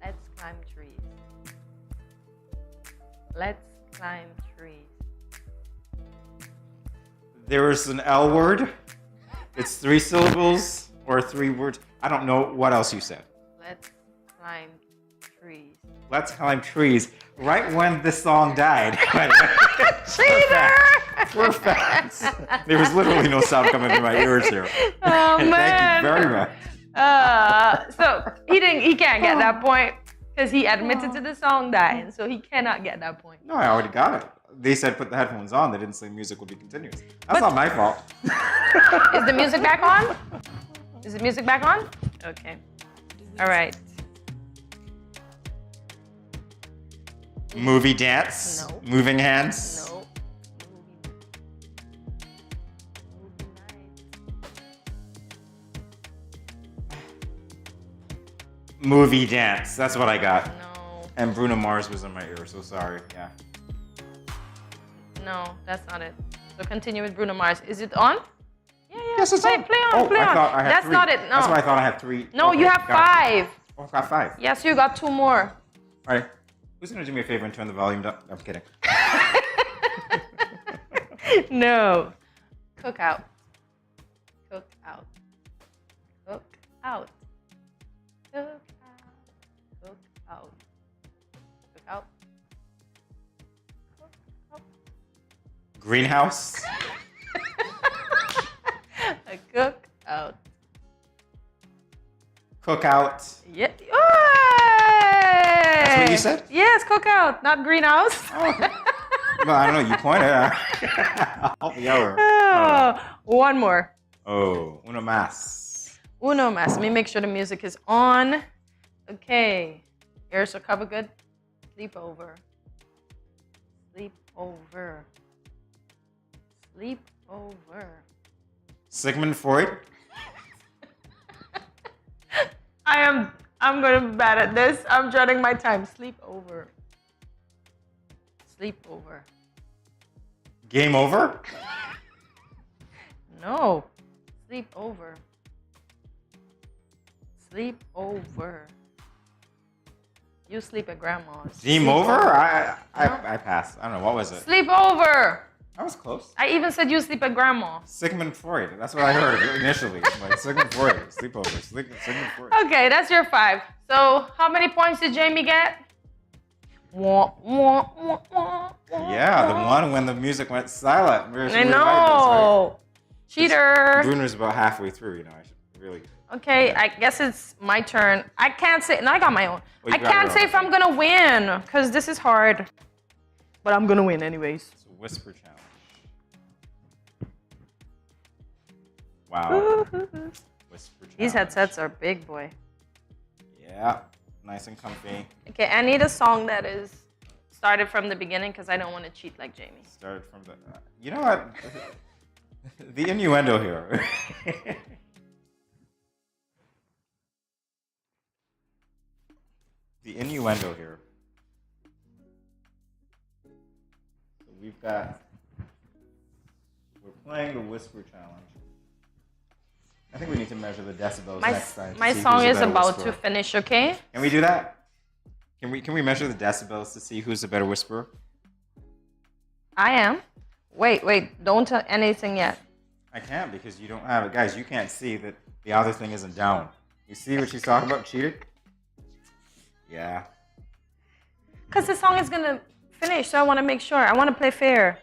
Let's climb trees. Let's climb trees. There is an L word. It's 3 syllables or 3 words. I don't know what else you said. Let's climb trees. Let's climb trees. Right when this song died. Cheater! We're fans. There was literally no sound coming through my ears here. Oh man! Thank you very much. So he can't get that point because he admitted to the song dying, so he cannot get that point. No, I already got it. They said put the headphones on. They didn't say music will be continuous. That's not my fault. Is the music back on? Is the music back on? Okay. All right. Movie dance? No. Moving hands? No. Movie dance. That's what I got. No. And Bruno Mars was in my ear, so sorry. Yeah. No, that's not it. So continue with Bruno Mars. Is it on? Yeah. Yes, it's play, on. Play on. Oh, play I on. thought I had That's 3. not it. No. That's why I thought I had 3. No, Okay, you have got 5. It. Oh, I got 5. Yes, you got 2 more. All right. Who's going to do me a favor and turn the volume down? I'm kidding. No. Cook out. Cook out. Cook out. Cook out. Cook out. Cook out. Cook out. Greenhouse? A cook out. Cook out. Yeah. That's what you said? Yes, cook out, not greenhouse. Well, I don't know. You pointed. Help me out. Oh, one more. Oh, uno más. Uno más. Let me make sure the music is on. Okay. Ears are covered good. Sleep over. Sleep over. Sleep over. Sigmund Freud? I'm going to be bad at this. I'm dreading my time. Sleep over. Sleep over. Game over? No. Sleep over. Sleep over. You sleep at grandma's. Game over? I passed. I don't know. What was it? Sleep over. That was close. I even said you sleep at grandma. Sigmund Freud. That's what I heard initially. Like Sigmund Freud. Sleep over. Sigmund Freud. Okay, that's your 5. So how many points did Jamie get? Yeah, the one when the music went silent. I know. Cheater. Bruno's about halfway through, I should really... Okay, I guess it's my turn. I can't say... No, I got my own. Well, I can't say if I'm going to win, because this is hard. But I'm going to win anyways. It's a whisper challenge. Wow. Whisper challenge. These headsets are big, boy. Yeah, nice and comfy. Okay, I need a song that started from the beginning because I don't want to cheat like Jamie. Started from the. You know what? The innuendo here. The innuendo here. So we've got. We're playing the whisper challenge. I think we need to measure the decibels next time. My song is about to finish, okay? Can we do that? Can we measure the decibels to see who's a better whisperer? I am. Wait, don't tell anything yet. I can't because you don't have it. Guys, you can't see that the other thing isn't down. You see what she's talking about? Cheated? Yeah. Because the song is going to finish, so I want to make sure. I want to play fair.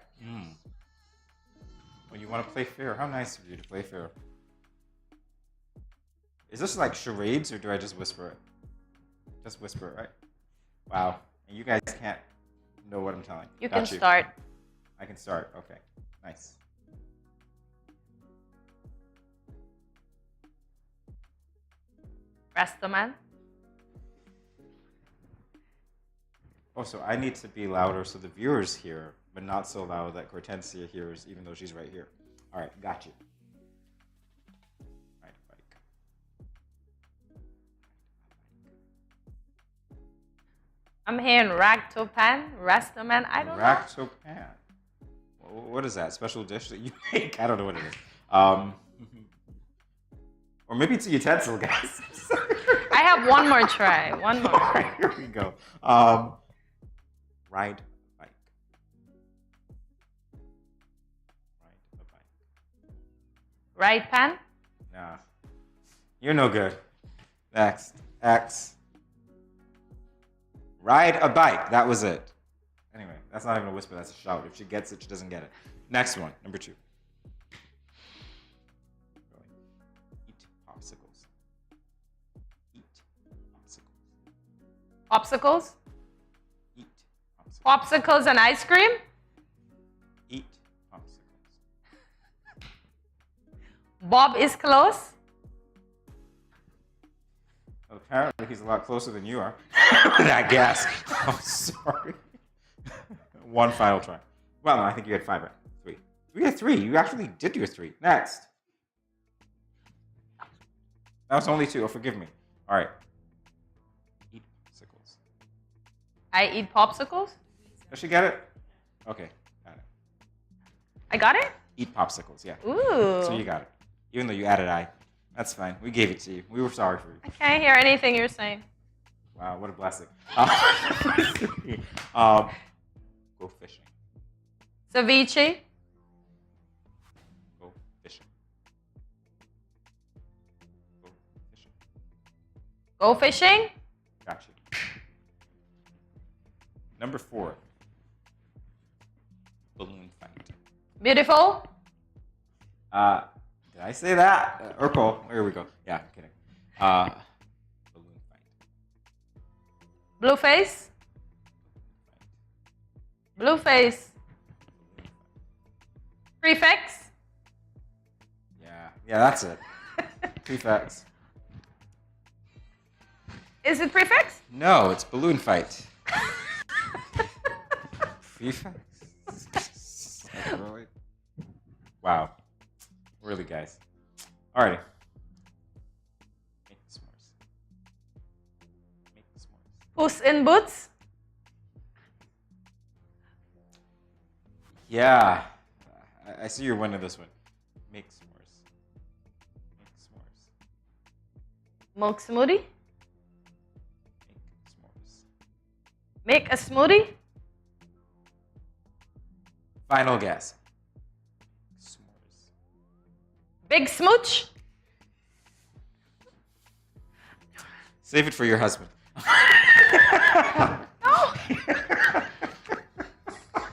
Well, you want to play fair? How nice of you to play fair. Is this like charades or do I just whisper it? Just whisper it, right? Wow. And you guys can't know what I'm telling. You can start. I can start. Okay. Nice. Rastaman. Oh, so I need to be louder so the viewers hear, but not so loud that Hortensia hears, even though she's right here. All right, got you. Right, bike. I'm hearing Ragtopan, Rastaman. I don't know. Ragtopan. What is that? Special dish that you make? I don't know what it is. Or maybe it's a utensil, guys. I have one more try. One more. All right, here we go. Ride a bike. Ride a bike. Right pan? Nah. You're no good. Next. X. Ride a bike. That was it. Anyway, that's not even a whisper. That's a shout. If she gets it, she doesn't get it. Next one. Number 2. Eat popsicles. Eat popsicles. Popsicles? Eat popsicles. Popsicles and ice cream? Eat popsicles. Bob is close? Well, apparently he's a lot closer than you are. That guess. I'm sorry. One final try. Well, no, I think you had 5, right? 3. We had 3. You actually did your 3. Next. That was only 2. Oh, forgive me. All right. Eat popsicles. I eat popsicles? Does she get it? Okay, got it. I got it? Eat popsicles, yeah. Ooh. So you got it. Even though you added I. That's fine. We gave it to you. We were sorry for you. I can't hear anything you're saying. Wow, what a blessing. Go fishing. Ceviche? Go fishing. Go fishing. Go fishing? Got you. Number 4. Balloon fight. Beautiful? Did I say that? Urkel. Here we go. Yeah, I'm kidding. Balloon fight. Blueface? Blueface. Prefix? Yeah, that's it. Prefix. Is it prefix? No, it's balloon fight. Prefix? Really? Wow. Really, guys. Alrighty. Make the s'mores. Make the s'mores. Puss in Boots? Yeah. I see you're winning this one. Make s'mores. Make s'mores. Milk smoothie? Make s'mores. Make a smoothie? Final guess. Big smooch? Save it for your husband. No.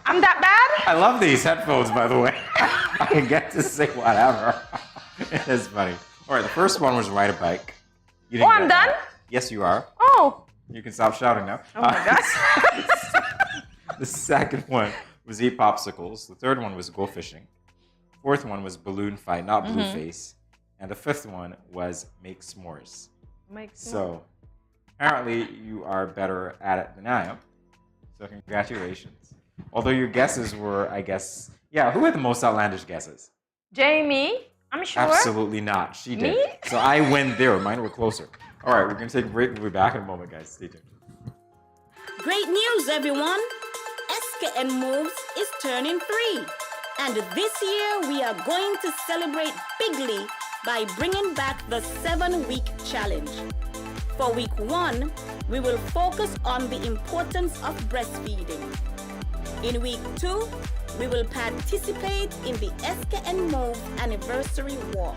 I'm that bad? I love these headphones, by the way. I can get to say whatever. It is funny. All right, the first one was ride a bike. You didn't Oh, I'm get done? that. Yes, you are. Oh. You can stop shouting now. Oh my gosh. The second one was eat popsicles. The third one was go fishing. Fourth one was balloon fight, not Blueface. And the fifth one was make s'mores. Make s'mores. So apparently you are better at it than I am. So congratulations. Although your guesses were, I guess, yeah, who had the most outlandish guesses? Jamie, I'm sure. Absolutely not. She did. Me? So I win there. Mine were closer. All right, we're going to take a break. We'll be back in a moment, guys. Stay tuned. Great news, everyone! SKN Moves is turning 3. And this year, we are going to celebrate bigly by bringing back the 7-week challenge. For week 1, we will focus on the importance of breastfeeding. In week 2, we will participate in the SKN Move anniversary walk.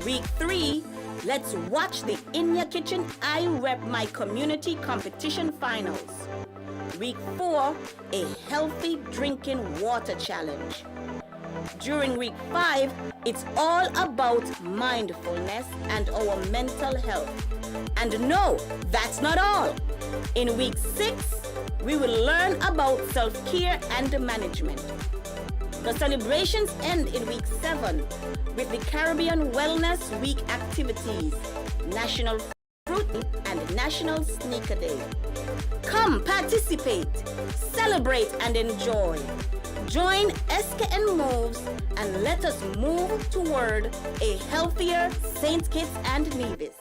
Week 3, let's watch the In Your Kitchen I Rep My Community competition finals. Week 4, a healthy drinking water challenge. During week 5, it's all about mindfulness and our mental health. And no, that's not all. In week 6, we will learn about self-care and management. The celebrations end in week 7 with the Caribbean Wellness Week activities, National Fruit and National Sneaker Day. Come participate, celebrate and enjoy. Join SKN Moves and let us move toward a healthier St. Kitts and Nevis.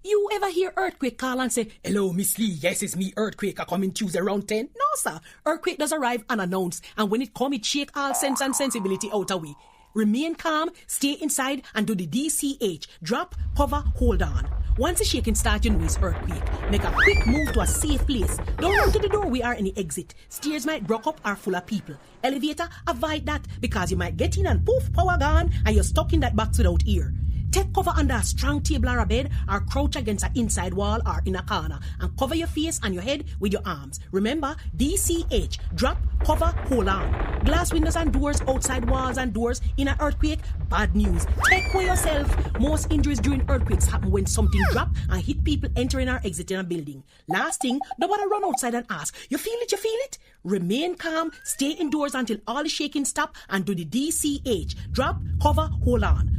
You ever hear Earthquake call and say, "Hello, Miss Lee, yes, it's me, Earthquake, I coming Tuesday around 10? No, sir. Earthquake does arrive unannounced, and when it come, it shake all sense and sensibility out of we. Remain calm, stay inside, and do the DCH. Drop, cover, hold on. Once the shaking starts, you know it's earthquake. Make a quick move to a safe place. Don't run to the door, we are any exit. Stairs might broke up or full of people. Elevator, avoid that, because you might get in and poof, power gone, and you're stuck in that box without ear. Take cover under a strong table or a bed, or crouch against an inside wall or in a corner, and cover your face and your head with your arms. Remember, DCH, drop, cover, hold on. Glass windows and doors, outside walls and doors in an earthquake, bad news. Take care yourself. Most injuries during earthquakes happen when something drop and hit people entering or exiting a building. Last thing, nobody run outside and ask, you feel it, you feel it? Remain calm, stay indoors until all the shaking stop, and do the DCH, drop, cover, hold on.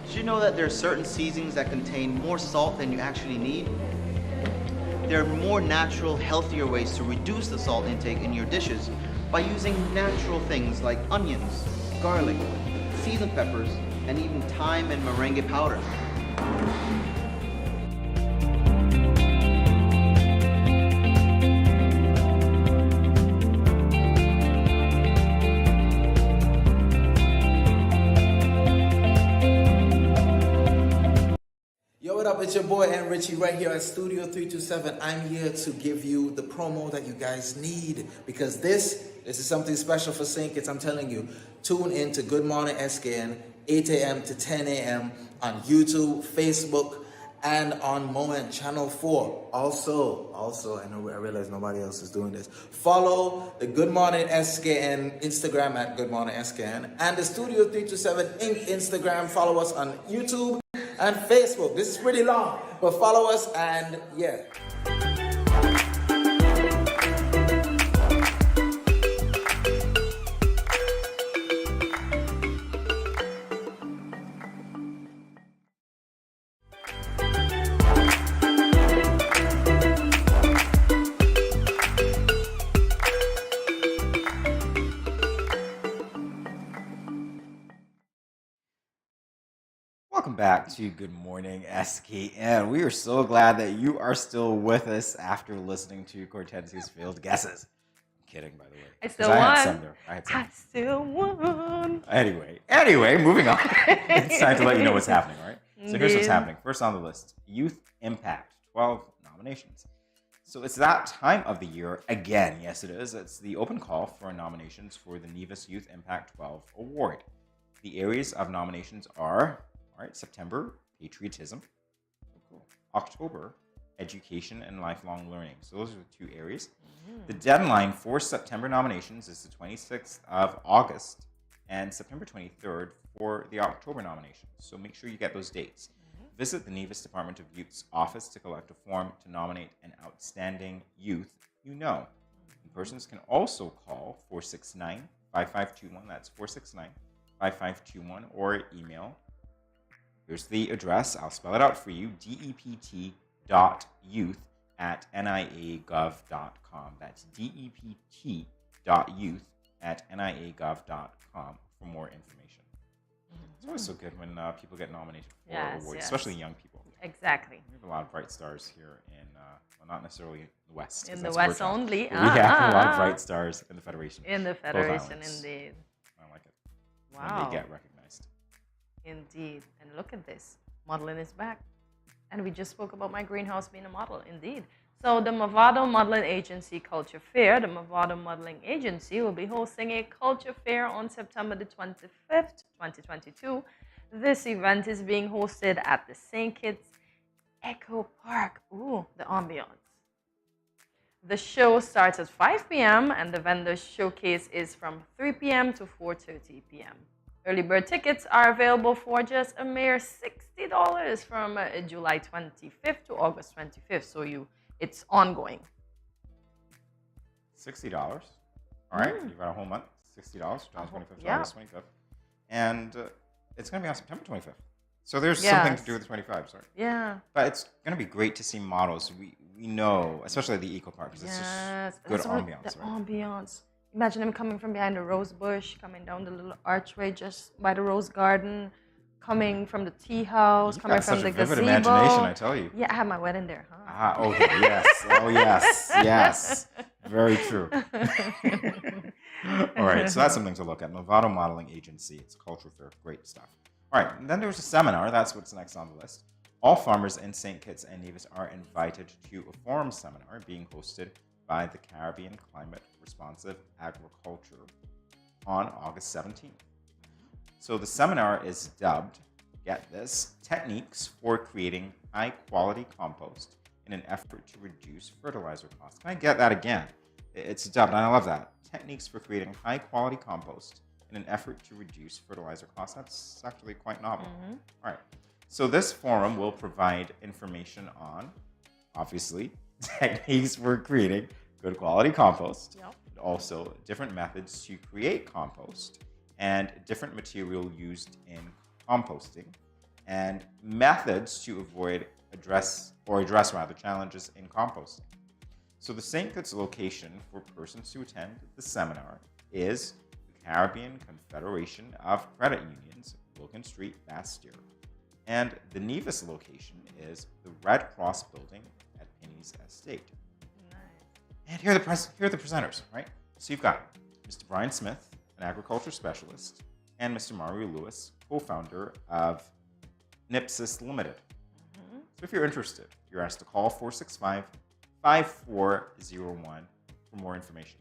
Did you know that there are certain seasonings that contain more salt than you actually need? There are more natural, healthier ways to reduce the salt intake in your dishes by using natural things like onions, garlic, seasoned peppers, and even thyme and merengue powder. What up, it's your boy Aunt Richie right here at Studio 327. I'm here to give you the promo that you guys need, because this is something special for St. Kitts. I'm telling you, tune in to Good Morning SKN, 8 a.m. to 10 a.m. on YouTube, Facebook, and on Moment Channel 4. Also, I realize nobody else is doing this. Follow the Good Morning SKN Instagram at Good Morning SKN, and the Studio 327 Inc. Instagram. Follow us on YouTube and Facebook. This is pretty long, but follow us, and yeah. Welcome back to Good Morning SKN. We are so glad that you are still with us after listening to Cortensia's failed guesses. I'm kidding, by the way. I still won. I still won. Anyway, moving on. It's time to let you know what's happening, all right? So here's what's happening. First on the list, Youth Impact, 12 nominations. So it's that time of the year again. Yes, it is. It's the open call for nominations for the Nevis Youth Impact 12 Award. The areas of nominations are... All right, September, patriotism. October, education and lifelong learning. So those are the two areas. The deadline for September nominations is the 26th of August and September 23rd for the October nominations. So make sure you get those dates. Visit the Nevis Department of Youth's office to collect a form to nominate an outstanding youth you know. Persons can also call 469-5521. That's 469-5521, or email. Here's the address. I'll spell it out for you. dept.youth@nia.gov.com. That's dept.youth@nia.gov.com for more information. It's always so good when people get nominated for awards, especially young people. Exactly. We have a lot of bright stars here in, well, not necessarily in the West. In the West only. We have a lot of bright stars in the Federation. In the Federation, indeed. I like it. Wow. When they get recognized. Indeed. And look at this. Modeling is back. And we just spoke about my greenhouse being a model. Indeed. So the Movado Modeling Agency Culture Fair, the Movado Modeling Agency, will be hosting a culture fair on September the 25th, 2022. This event is being hosted at the St. Kitts Echo Park. Ooh, the ambiance. The show starts at 5 p.m. and the vendor showcase is from 3 p.m. to 4:30 p.m. Early bird tickets are available for just a mere $60 from July 25th to August 25th. So it's ongoing. $60. All right, you've got a whole month. $60, July 25th to August 25th. And it's going to be on September 25th. So there's something to do with the 25, sorry. Yeah. But it's going to be great to see models. We know, especially at the Eco Park, because it's just good ambiance. The ambiance. Imagine them coming from behind the rose bush, coming down the little archway just by the rose garden, coming from the tea house, coming from the gazebo. Vivid imagination, I tell you. Yeah, I had my wedding there, huh? Ah, okay, yes. Oh, yes, yes. Very true. All right, so that's something to look at. Movado Modeling Agency. It's a culture fair. Great stuff. All right, and then there's a seminar. That's what's next on the list. All farmers in St. Kitts and Nevis are invited to a forum seminar being hosted by the Caribbean Climate Responsive Agriculture on August 17th. So the seminar is dubbed, get this, Techniques for Creating High-Quality Compost in an Effort to Reduce Fertilizer Costs. Can I get that again? It's dubbed, and I love that. Techniques for Creating High-Quality Compost in an Effort to Reduce Fertilizer Costs. That's actually quite novel. All right. So this forum will provide information on, obviously, techniques for creating good quality compost, also different methods to create compost, and different material used in composting, and methods to address challenges in composting. So the St. Kitts location for persons to attend the seminar is the Caribbean Confederation of Credit Unions, Wilkin Street, Bastyr. And the Nevis location is the Red Cross building at Penny's Estate. And here are the presenters, right? So you've got Mr. Brian Smith, an agriculture specialist, and Mr. Mario Lewis, co-founder of Nipsis Limited. So if you're interested, you're asked to call 465-5401 for more information.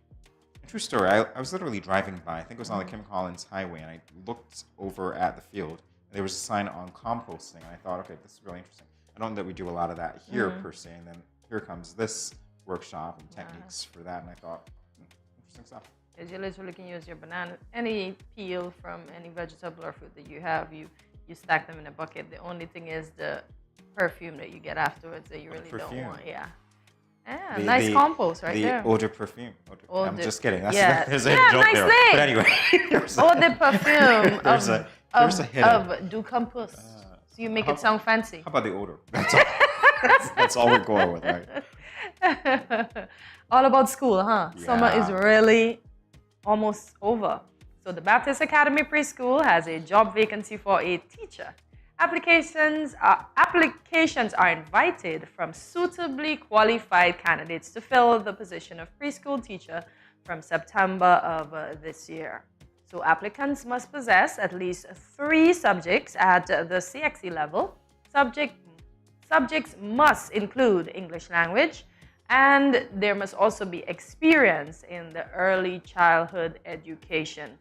And true story, I was literally driving by, I think it was on the Kim Collins Highway, and I looked over at the field, and there was a sign on composting, and I thought, okay, this is really interesting. I don't know that we do a lot of that here per se, and then here comes this workshop and techniques for that, and I thought, interesting stuff. Because you literally can use your banana, any peel from any vegetable or fruit that you have, you stack them in a bucket. The only thing is the perfume that you get afterwards that you really don't want. Yeah. Yeah, nice compost right there. The eau de perfume. I'm just kidding. There's a joke nice there. Name. But anyway. Eau de perfume there's a hint. of du compost. So you make it sound fancy. How about the odor? That's all. That's all we're going with, right? All about school, huh? Yeah. Summer is really almost over. So the Baptist Academy Preschool has a job vacancy for a teacher. Applications are invited from suitably qualified candidates to fill the position of preschool teacher from September of this year. So applicants must possess at least 3 subjects at the CXE level. Subjects must include English language, and there must also be experience in the early childhood education.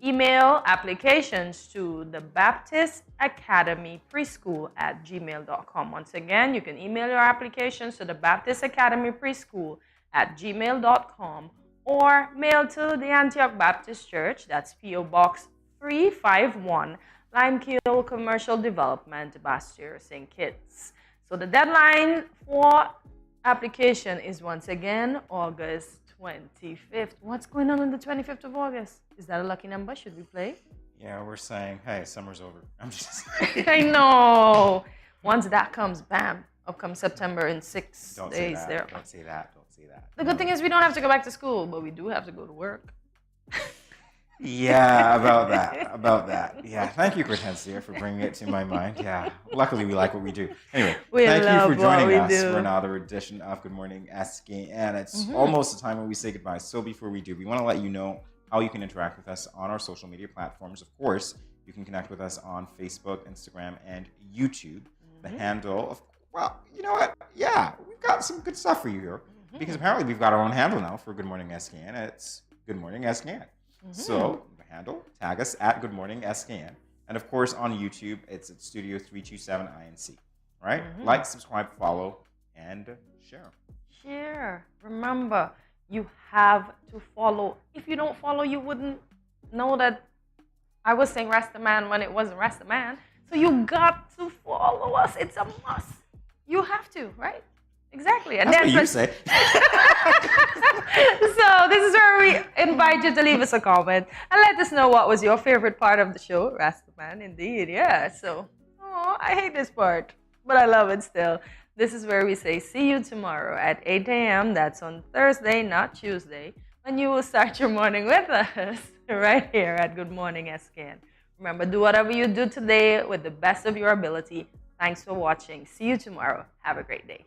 Email applications to the Baptist Academy Preschool at gmail.com. Once again, you can email your applications to the Baptist Academy Preschool at gmail.com or mail to the Antioch Baptist Church, that's P.O. Box 351, Limekeel Commercial Development, Bastir, St. Kitts. So the deadline for application is once again August 25th. What's going on the 25th of August? Is that a lucky number? Should we play? Yeah, we're saying, hey, summer's over. I'm just I know. Once that comes, bam, up comes September in 6 Don't days. say that. There. Don't say that. Don't say that. The good thing is we don't have to go back to school, but we do have to go to work. Yeah, about that. Yeah, thank you, Hortensia, for bringing it to my mind. Yeah, luckily we like what we do. Anyway, thank you for joining us for another edition of Good Morning SKN. It's almost the time when we say goodbye. So before we do, we want to let you know how you can interact with us on our social media platforms. Of course, you can connect with us on Facebook, Instagram, and YouTube. The handle of, well, you know what? Yeah, we've got some good stuff for you here because apparently we've got our own handle now for Good Morning SKN. It's Good Morning SKN. So the handle, tag us at Good Morning SKN. And of course on YouTube, it's at Studio 327 INC. Right? Like, subscribe, follow, and share. Share. Remember, you have to follow. If you don't follow, you wouldn't know that I was saying Rasta Man when it wasn't Rasta Man. So you got to follow us. It's a must. You have to, right? Exactly. And That's then what you say. So this is where we invite you to leave us a comment and let us know what was your favorite part of the show. Rastaman, indeed. Yeah. So, I hate this part, but I love it still. This is where we say see you tomorrow at 8 a.m. That's on Thursday, not Tuesday, when you will start your morning with us right here at Good Morning SKN. Remember, do whatever you do today with the best of your ability. Thanks for watching. See you tomorrow. Have a great day.